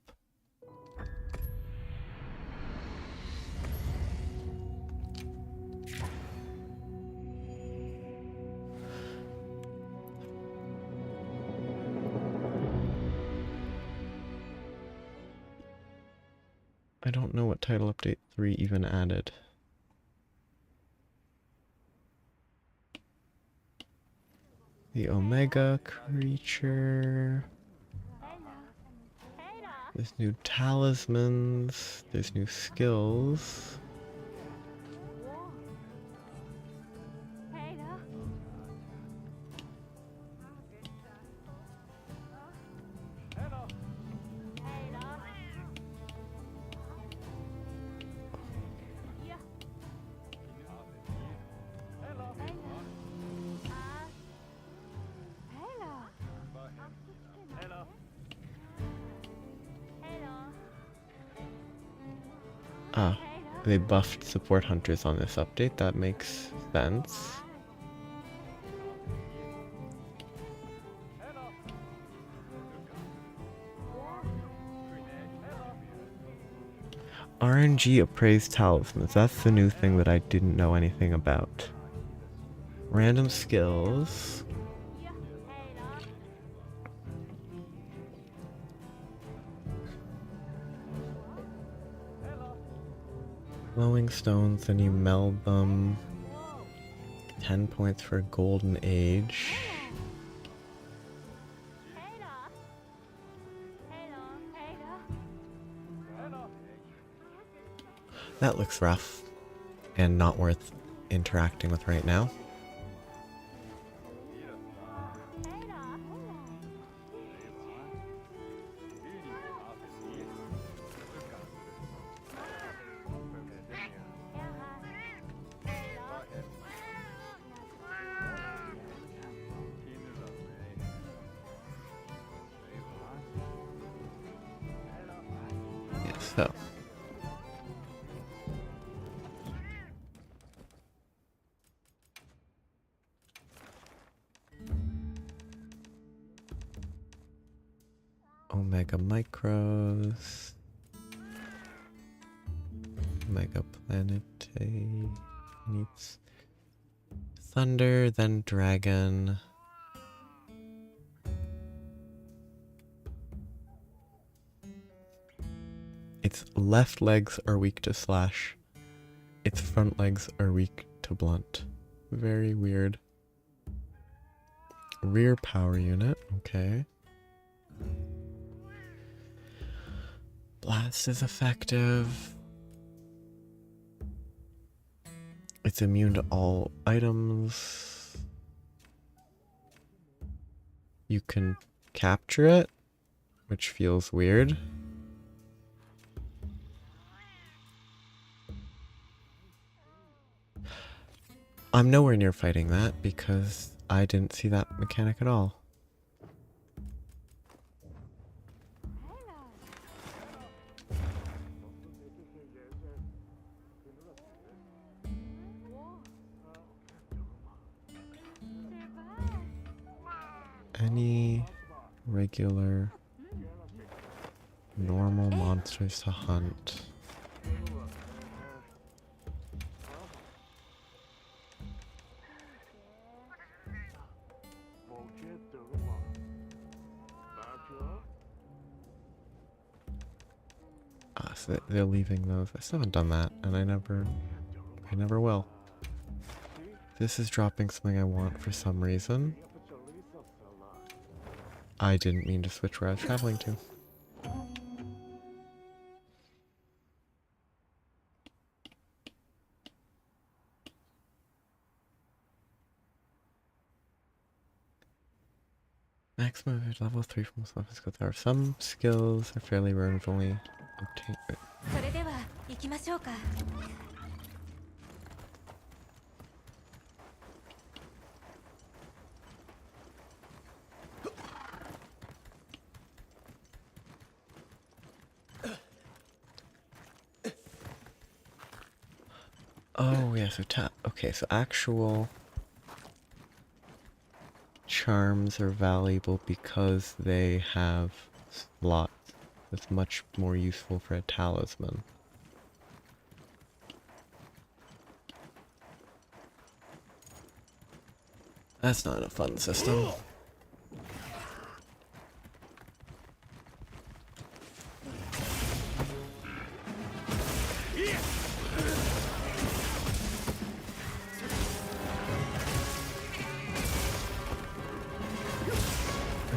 I don't know what Title Update 3 even added. The Omega creature. There's new talismans. There's new skills. Ah, they buffed support hunters on this update. That makes sense. RNG appraised talismans. That's the new thing that I didn't know anything about. Random skills. Glowing stones, then you meld them. 10 points for golden age. That looks rough and not worth interacting with right now. So Omega Micros, Omega Planete needs Thunder, then Dragon. Its left legs are weak to slash. Its front legs are weak to blunt. Very weird. Rear power unit, okay. Blast is effective. It's immune to all items. You can capture it, which feels weird. I'm nowhere near fighting that because I didn't see that mechanic at all. Any regular normal monsters to hunt. So they're leaving those. I still haven't done that, and I never will. This is dropping something I want for some reason. I didn't mean to switch where I was traveling to. Maximum of level 3 from most weapons go there. Some skills are fairly rare and only obtain. Oh yeah, so okay, so actual charms are valuable because they have slots. It's much more useful for a talisman. That's not a fun system.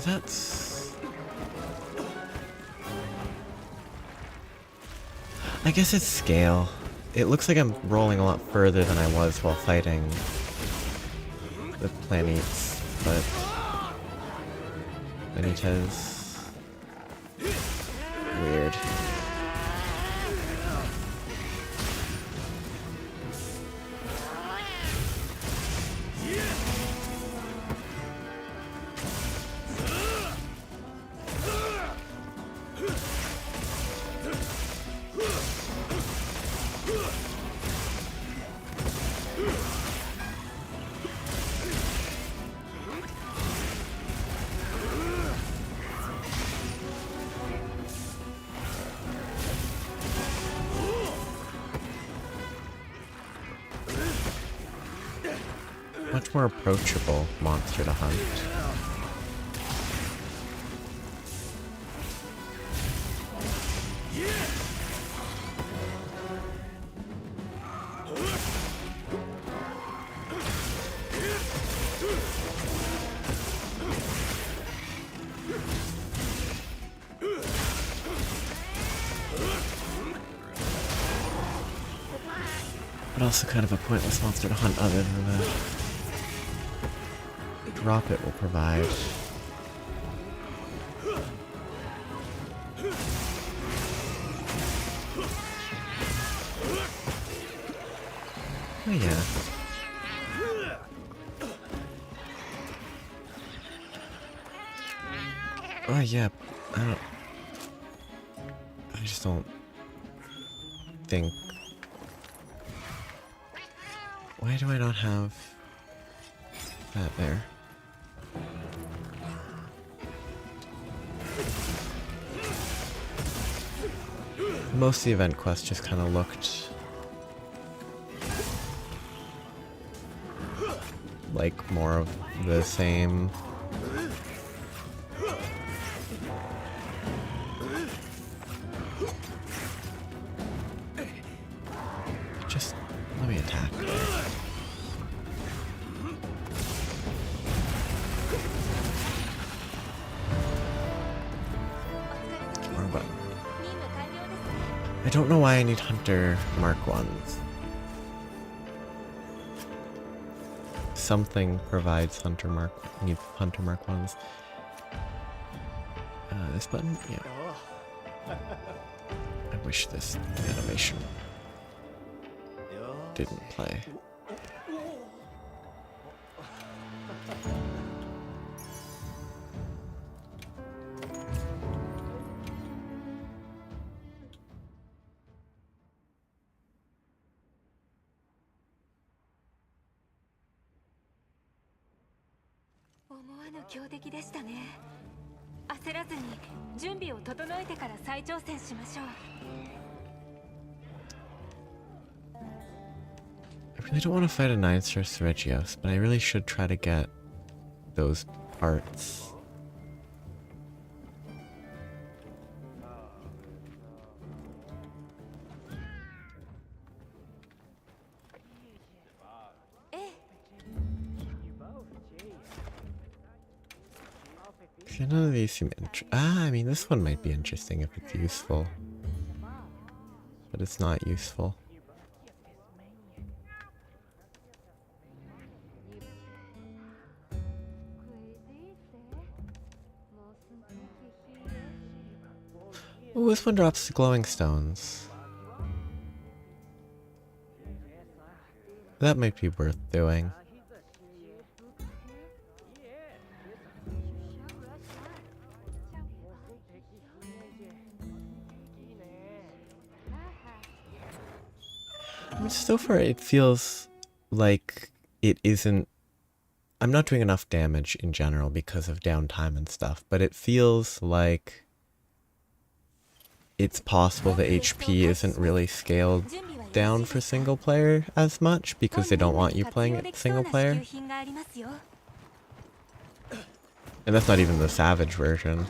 That's... I guess it's scale. It looks like I'm rolling a lot further than I was while fighting the planets, but... Benitez... Weird. Much more approachable monster to hunt. But also kind of a pointless monster to hunt other than the drop it will provide. Oh yeah. Oh yeah, I just don't think... Why do I not have that there? Most of the event quests just kind of looked like more of the same. Just let me attack. Wrong button. I don't know why I need Hunter Mark 1s. Something provides Hunter Mark 1s. This button? Yeah. I wish this animation didn't play. I really don't want to fight a 9-star Regios, but I really should try to get those parts. Okay, none of these seem I mean, this one might be interesting if it's useful. But it's not useful. Oh, this one drops the glowing stones. That might be worth doing. I mean, so far it feels like it isn't... I'm not doing enough damage in general because of downtime and stuff, but it feels like it's possible the HP isn't really scaled down for single player as much because they don't want you playing it single player. And that's not even the Savage version.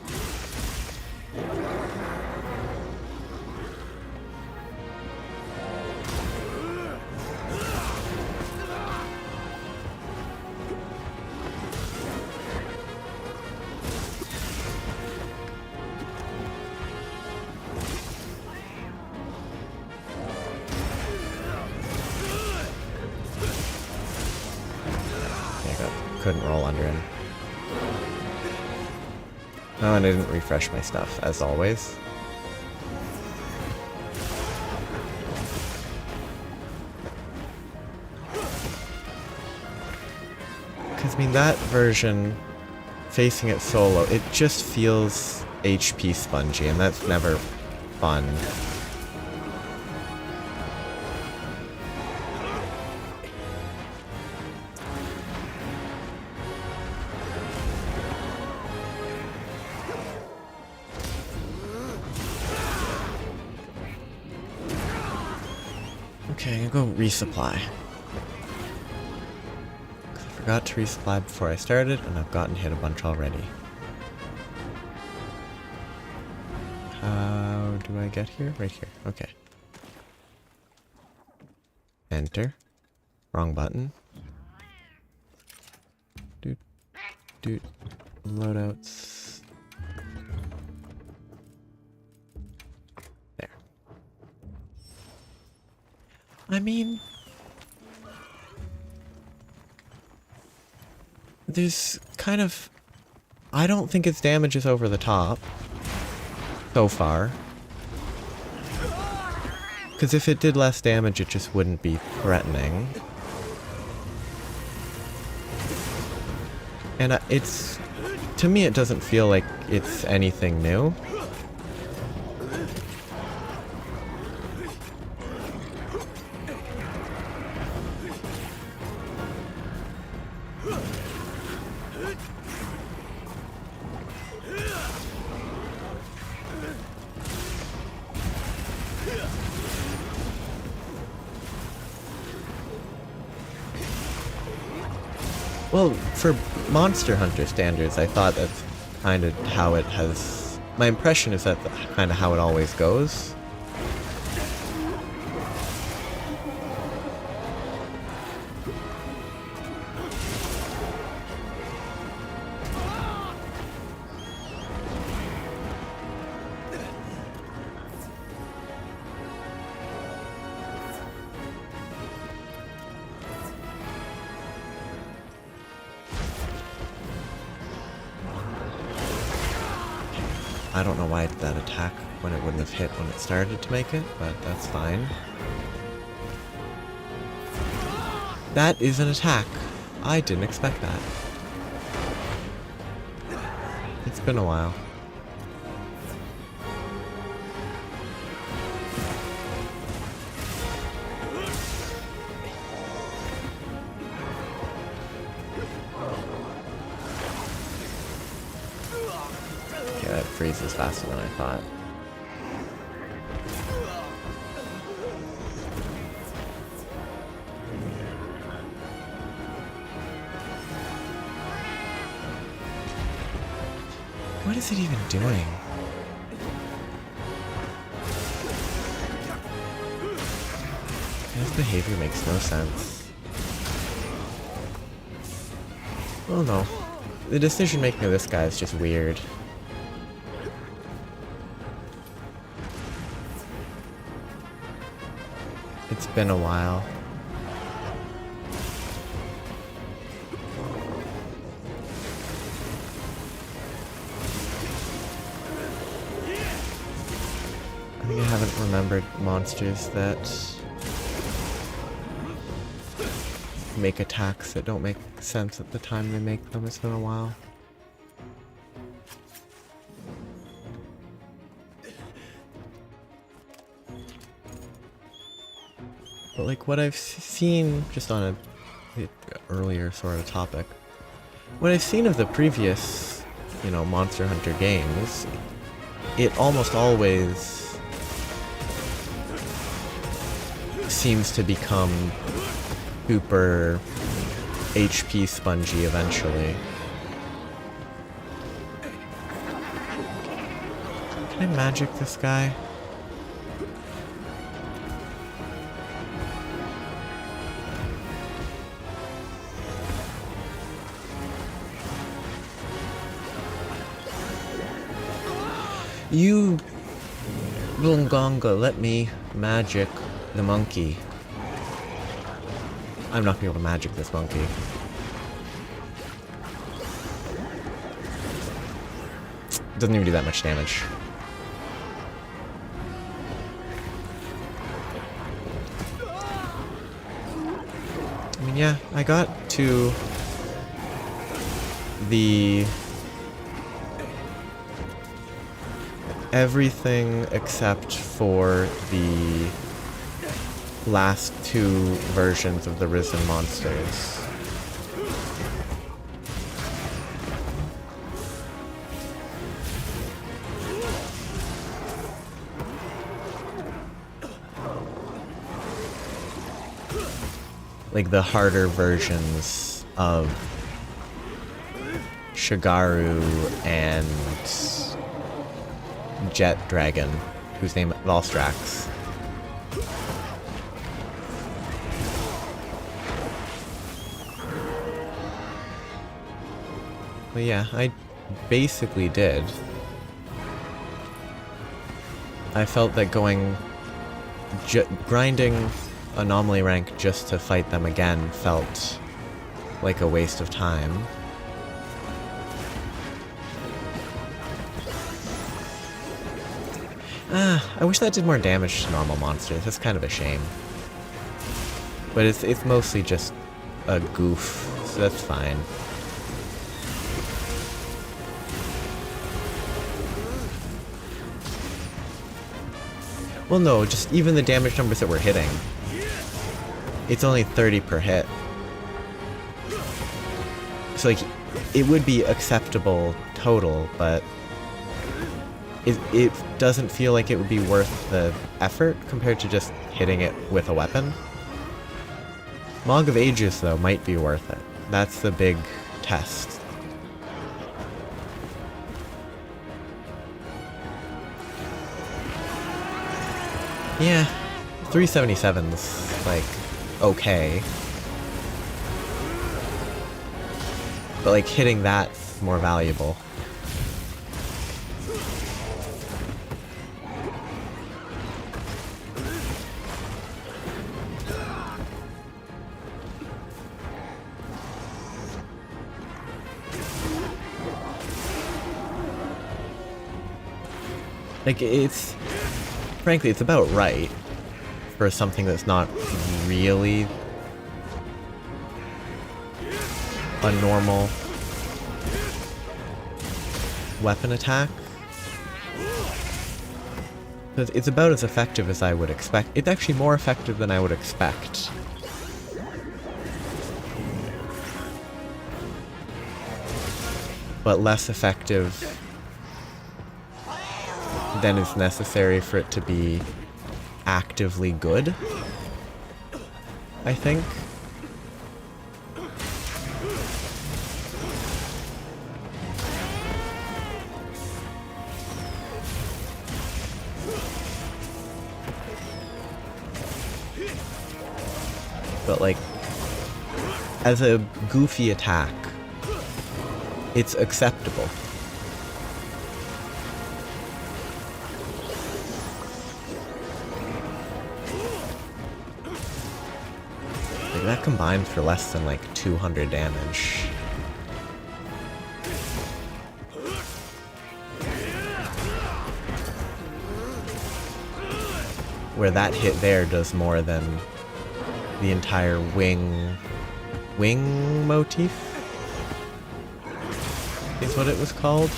Couldn't roll under him. Oh, and I didn't refresh my stuff, as always. Because, I mean, that version, facing it solo, it just feels HP spongy, and that's never fun. Okay, I'm gonna go resupply. I forgot to resupply before I started, and I've gotten hit a bunch already. How do I get here? Right here. Okay. Enter. Wrong button. Doot. Doot. Loadouts. There. I mean... there's kind of... I don't think its damage is over the top. So far. Because if it did less damage, it just wouldn't be threatening. And it's... to me, it doesn't feel like it's anything new. Well, for Monster Hunter standards, I thought that's kind of how it has... my impression is that kind of how it always goes. I don't know why it did that attack when it wouldn't have hit when it started to make it, but that's fine. That is an attack. I didn't expect that. It's been a while. That freezes faster than I thought. What is it even doing? His behavior makes no sense. Oh no. The decision making of this guy is just weird. It's been a while. I think I haven't remembered monsters that make attacks that don't make sense at the time they make them. It's been a while. But like what I've seen, just on a earlier sort of topic, what I've seen of the previous, you know, Monster Hunter games, it almost always seems to become super HP spongy eventually. Can I magic this guy? You, Blungonga, let me magic the monkey. I'm not gonna be able to magic this monkey. Doesn't even do that much damage. I mean, yeah, I got to the everything except for the last two versions of the Risen monsters. Like the harder versions of Shigaru and Jet Dragon, whose name Valstrax. But yeah, I basically did. I felt that grinding Anomaly rank just to fight them again felt like a waste of time. I wish that did more damage to normal monsters. That's kind of a shame. But it's mostly just a goof, so that's fine. Well, no, just even the damage numbers that we're hitting. It's only 30 per hit. So, like, it would be acceptable total, but it doesn't feel like it would be worth the effort compared to just hitting it with a weapon. Mog of Ages, though, might be worth it. That's the big test. Yeah, 377's, like, okay. But, like, hitting that's more valuable. Like, frankly, it's about right for something that's not really a normal weapon attack. It's about as effective as I would expect. It's actually more effective than I would expect. But less effective than is necessary for it to be actively good, I think. But like, as a goofy attack, it's acceptable. Like, that combined for less than like 200 damage. Where that hit there does more than the entire wing motif is what it was called.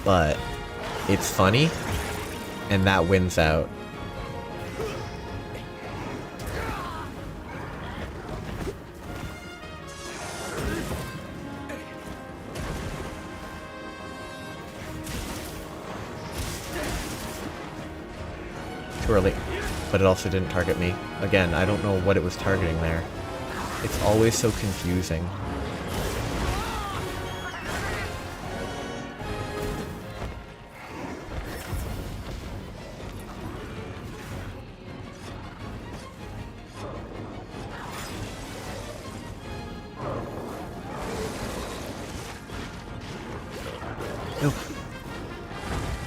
But it's funny, and that wins out. Too early, but it also didn't target me. Again, I don't know what it was targeting there. It's always so confusing. No.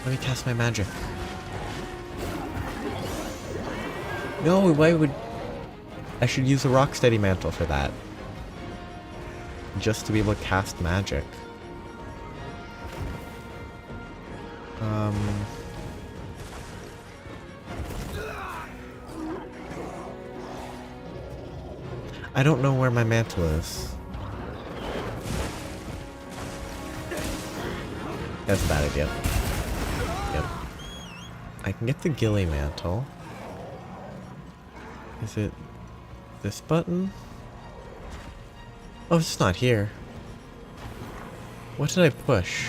Let me cast my magic. No, why would... I should use a Rocksteady Mantle for that. Just to be able to cast magic. I don't know where my mantle is. That's a bad idea. Yep. I can get the Ghillie Mantle. Is it this button? Oh, it's not here. What did I push?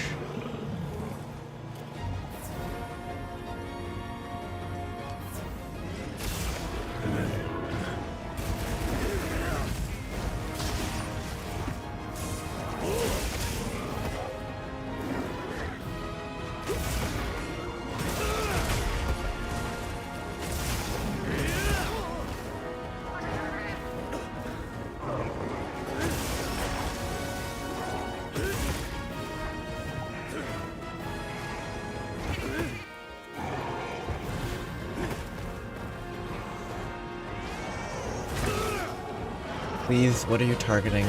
Please, what are you targeting?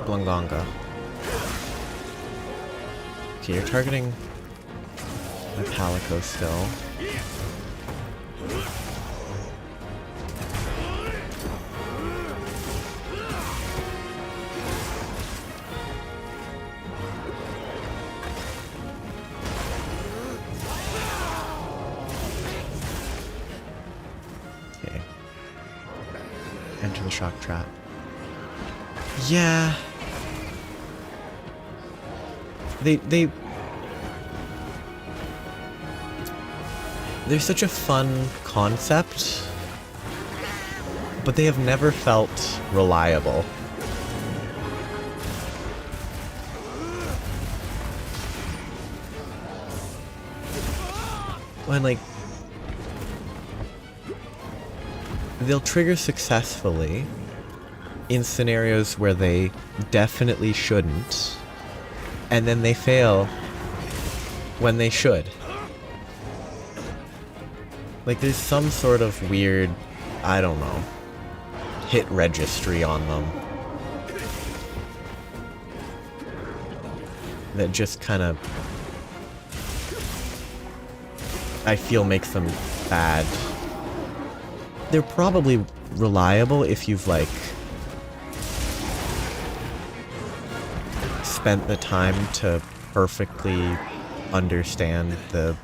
Blungonga. Okay, you're targeting my Palico still. Okay. Enter the shock trap. Yeah. They're such a fun concept, but they have never felt reliable. When, like, they'll trigger successfully in scenarios where they definitely shouldn't, and then they fail when they should. Like, there's some sort of weird, I don't know, hit registry on them that just kind of, I feel, makes them bad. They're probably reliable if you've, like, spent the time to perfectly understand the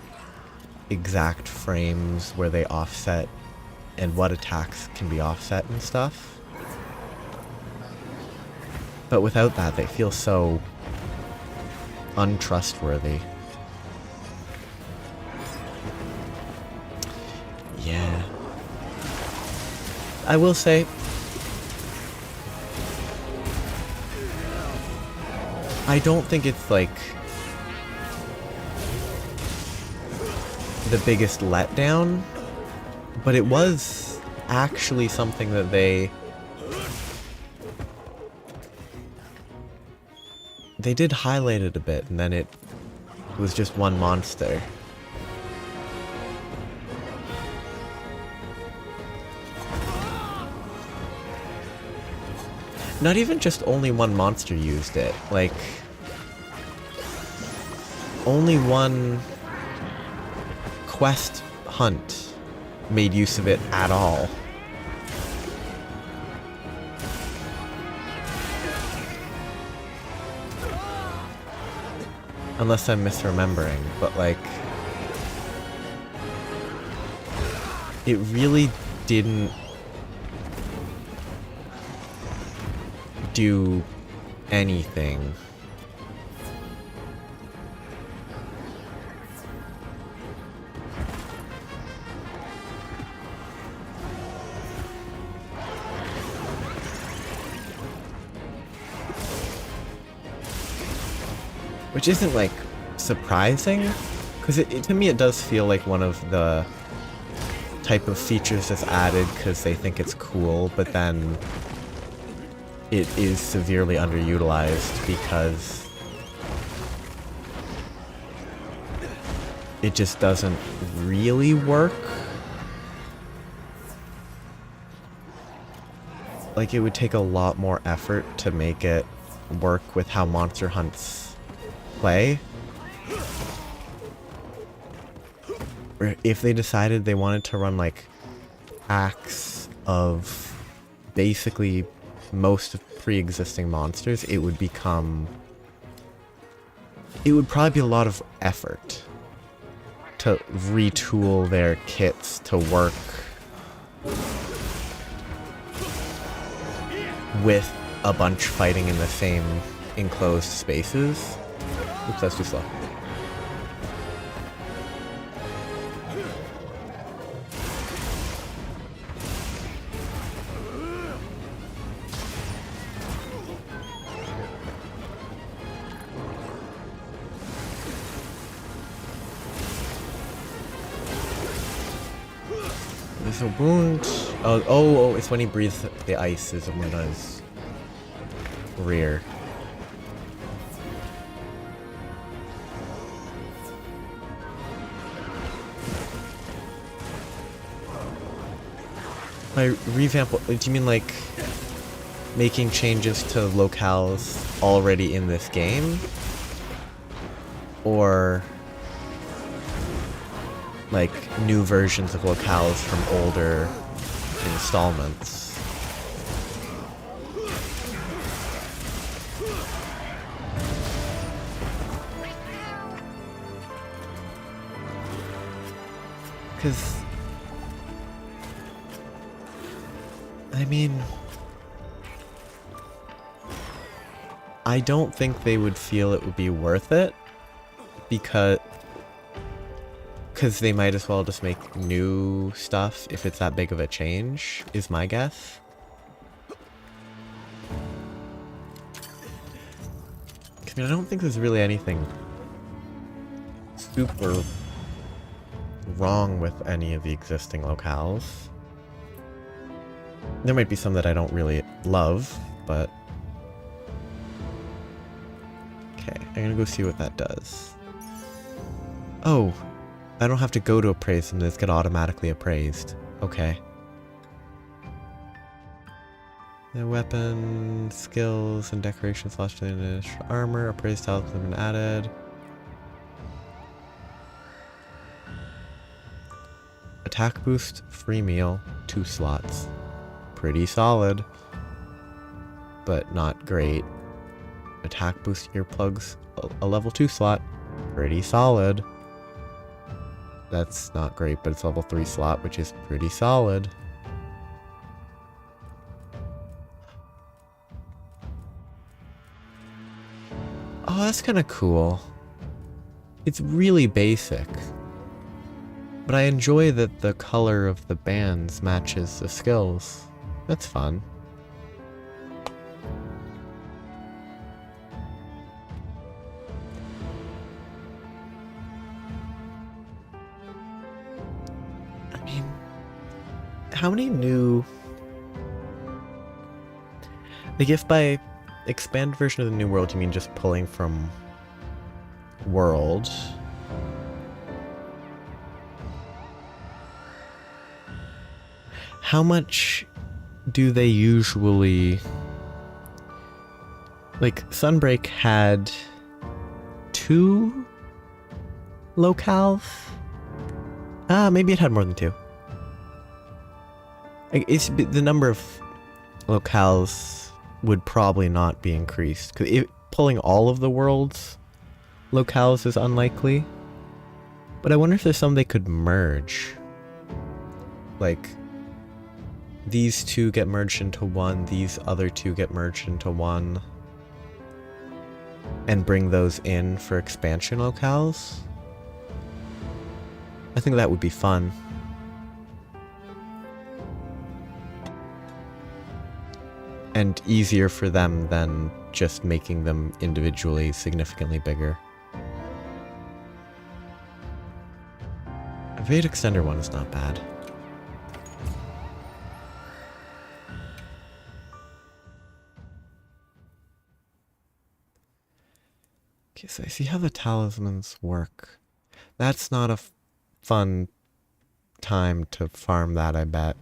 exact frames where they offset and what attacks can be offset and stuff. But without that, they feel so untrustworthy. Yeah. I will say, I don't think it's like the biggest letdown But it was actually something that they did highlight it a bit, and then it was just one monster. Not even just only one monster used it, like, only one quest hunt made use of it at all. Unless I'm misremembering, but like, it really didn't do anything. Which isn't, like, surprising, because to me it does feel like one of the type of features that's added because they think it's cool, but then it is severely underutilized because it just doesn't really work. Like, it would take a lot more effort to make it work with how Monster Hunts play. Or if they decided they wanted to run like packs of basically most of pre-existing monsters, it would probably be a lot of effort to retool their kits to work with a bunch fighting in the same enclosed spaces. Oops, that's too slow. There's a wound. Oh, it's when he breathes the ice is a wound on his rear. By revamp, do you mean like making changes to locales already in this game? Or like new versions of locales from older installments? Because I mean, I don't think they would feel it would be worth it because they might as well just make new stuff if it's that big of a change, is my guess. I mean, I don't think there's really anything super wrong with any of the existing locales. There might be some that I don't really love, but... Okay, I'm gonna go see what that does. Oh, I don't have to go to appraise them, they just get automatically appraised. Okay. The weapon, skills, and decorations lost in armor, appraised tiles have been added. Attack boost, free meal, 2 slots. Pretty solid, but not great. Attack boost earplugs, a level 2 slot. Pretty solid. That's not great, but it's level 3 slot, which is pretty solid. Oh, that's kind of cool. It's really basic. But I enjoy that the color of the bands matches the skills. That's fun. I mean, how many new... Like, if by expanded version of the new world you mean just pulling from world... How much do they usually... Like, Sunbreak had 2 locales? Maybe it had more than 2. It's the number of locales would probably not be increased, because pulling all of the world's locales is unlikely. But I wonder if there's some they could merge. Like, these 2 get merged into 1, these other 2 get merged into 1. And bring those in for expansion locales. I think that would be fun. And easier for them than just making them individually significantly bigger. Evade Extender 1 is not bad. Okay, so I see how the talismans work. That's not a fun time to farm that, I bet.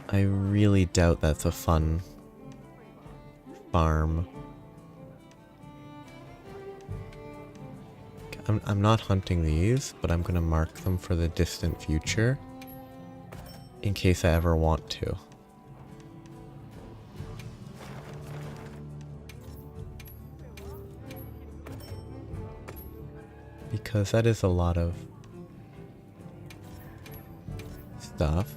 I really doubt that's a fun farm. I'm not hunting these, but I'm gonna mark them for the distant future in case I ever want to. Because that is a lot of stuff.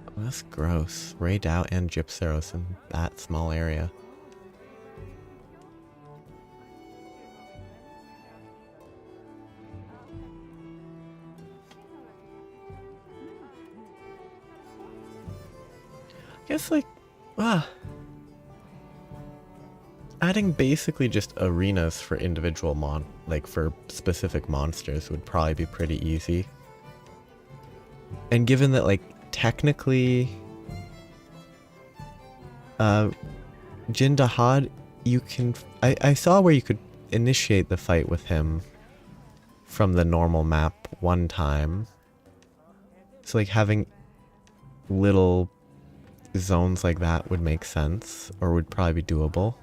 Oh, that's gross. Raid out and Gypseros in that small area. I guess, like, adding basically just arenas for individual for specific monsters would probably be pretty easy. And given that, like, technically, Jin Dahad, you can, I saw where you could initiate the fight with him from the normal map one time. So, like, having little zones like that would make sense, or would probably be doable.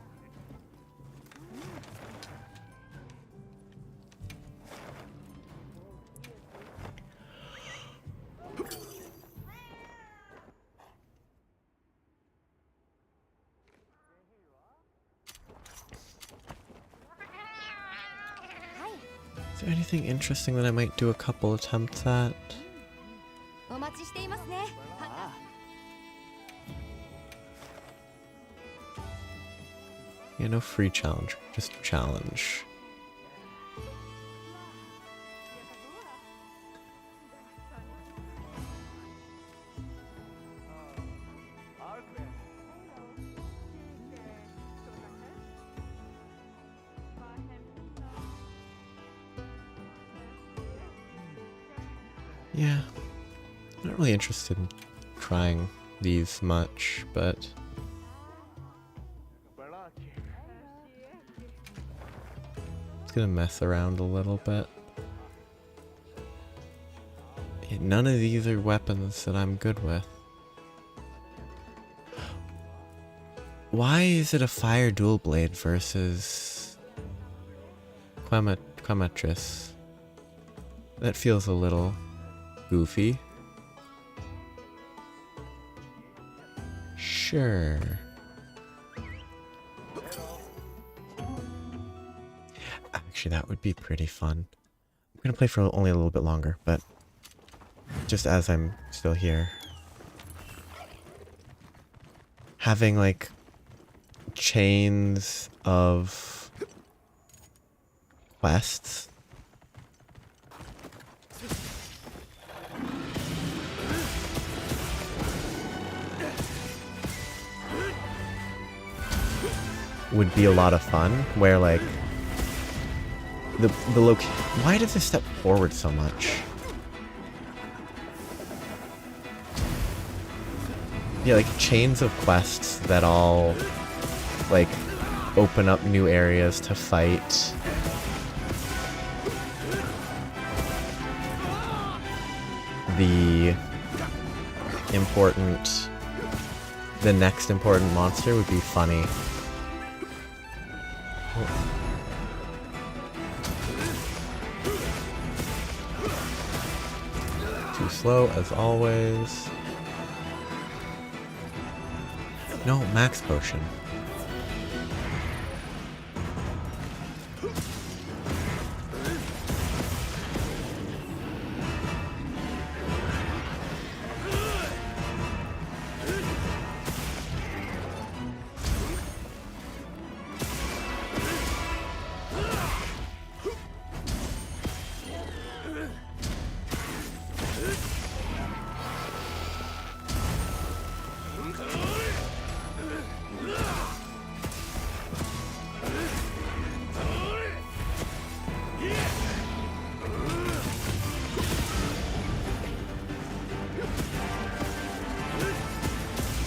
Is there anything interesting that I might do a couple attempts at? Yeah, no free challenge, just challenge. Yeah, I'm not really interested in trying these much, but it's gonna mess around a little bit. Yeah, none of these are weapons that I'm good with. Why is it a fire dual blade versus Quemetris? That feels a little goofy. Sure. Actually, that would be pretty fun. I'm gonna play for only a little bit longer, but just as I'm still here. Having, like, chains of quests would be a lot of fun, where like the why does it step forward so much? Yeah, like chains of quests that all like open up new areas to fight. The next important monster would be funny. Too slow as always. No, max potion.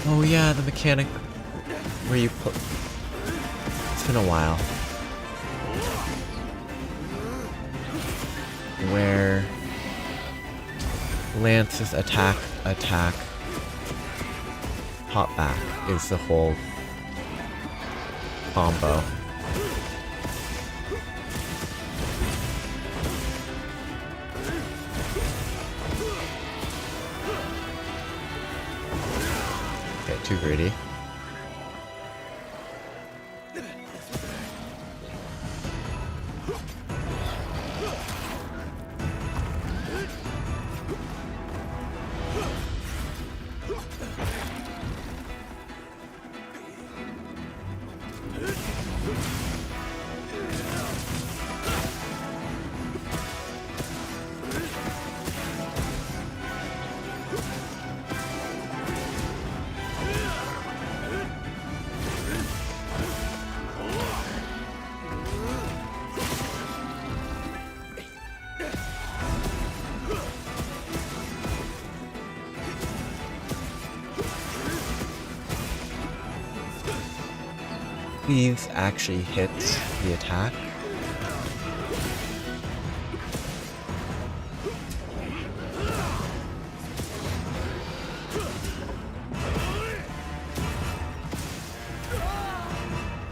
Oh yeah, the mechanic where you put... It's been a while. Where Lance's attack, hop back is the whole combo. Too greedy. These actually hit the attack.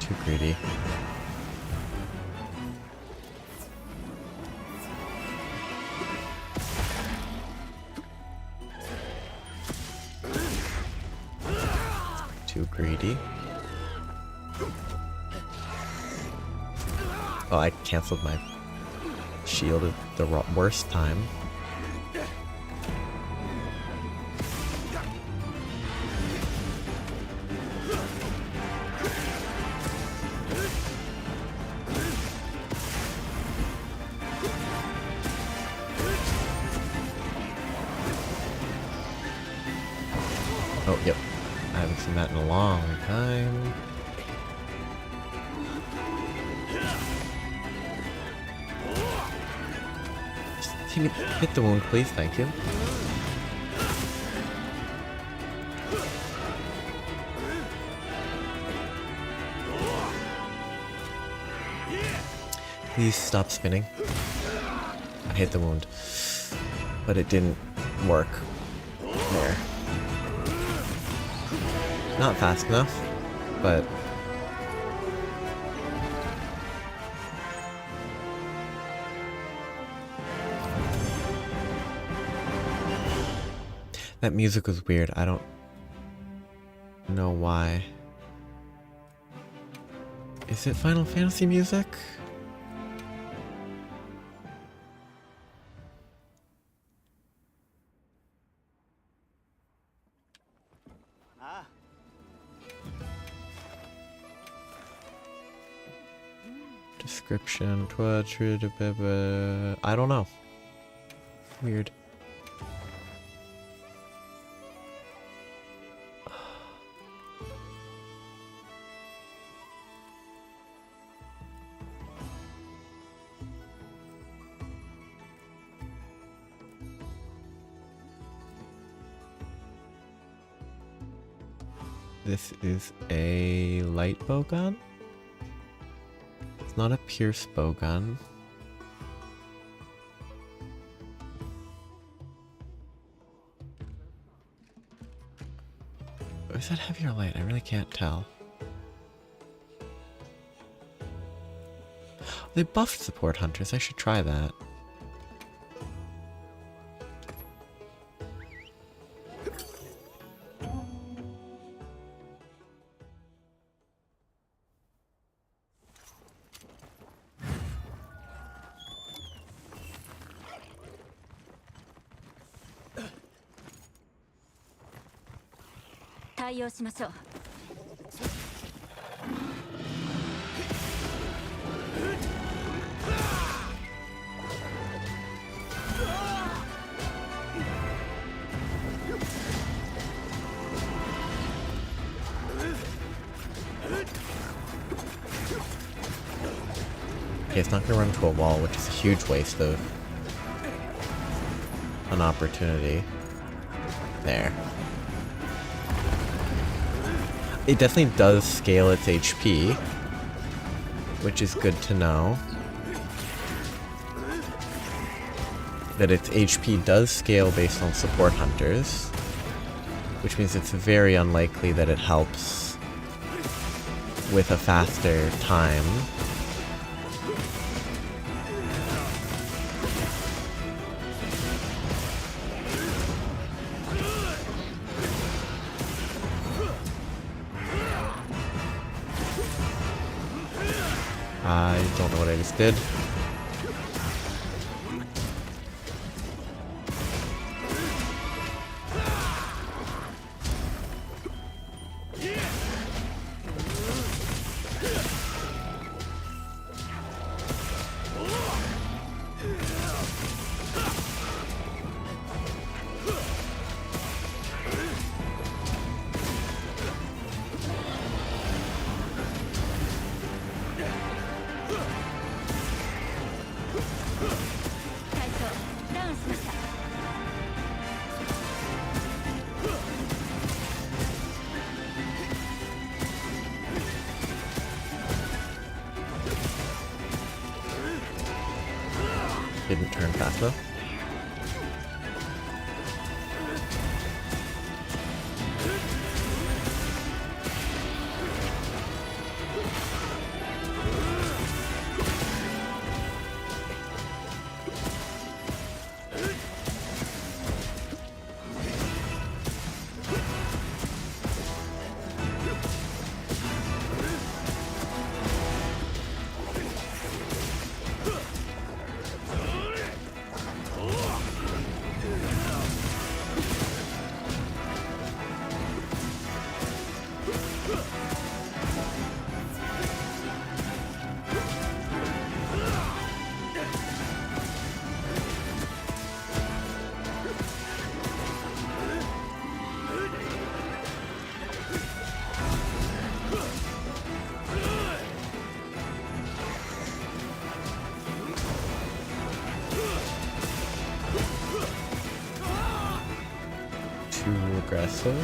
Too greedy. Too greedy. Oh, I canceled my shield at the worst time. Oh, yep. I haven't seen that in a long time. Hit the wound, please. Thank you. Please stop spinning. I hit the wound, but it didn't work. There. Not fast enough, but... That music was weird. I don't know why. Is it Final Fantasy music? Description. I don't know. Weird. This is a light bow gun. It's not a pierce bow gun. Or is that heavy or light? I really can't tell. They buffed support hunters. I should try that. Okay, it's not gonna run into a wall, which is a huge waste of an opportunity. There. It definitely does scale its HP, which is good to know. That its HP does scale based on support hunters, which means it's very unlikely that it helps with a faster time. I don't know what I just did. Didn't turn fast enough. Too aggressive.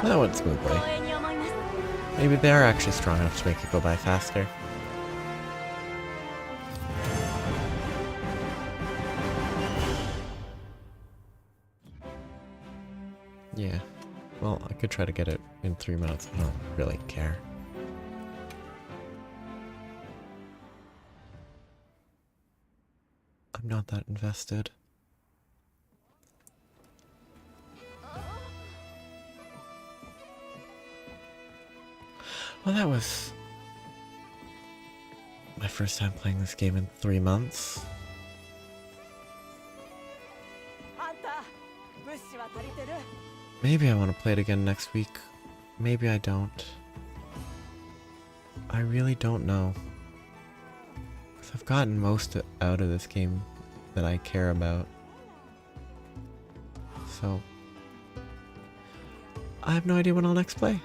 That went smoothly. Maybe they are actually strong enough to make it go by faster. Yeah. Well, I could try to get it in 3 minutes. I don't really care. I'm not that invested. Well, that was my first time playing this game in 3 months. Maybe I want to play it again next week. Maybe I don't. I really don't know. 'Cause I've gotten most out of this game that I care about. So, I have no idea when I'll next play.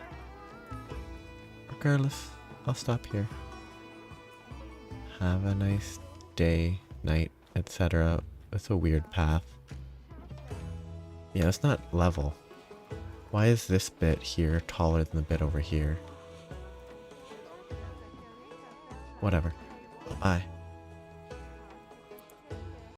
Regardless, I'll stop here. Have a nice day. night, etc. It's a weird path. Yeah, it's not level. Why is this bit here taller than the bit over here? Whatever. Bye.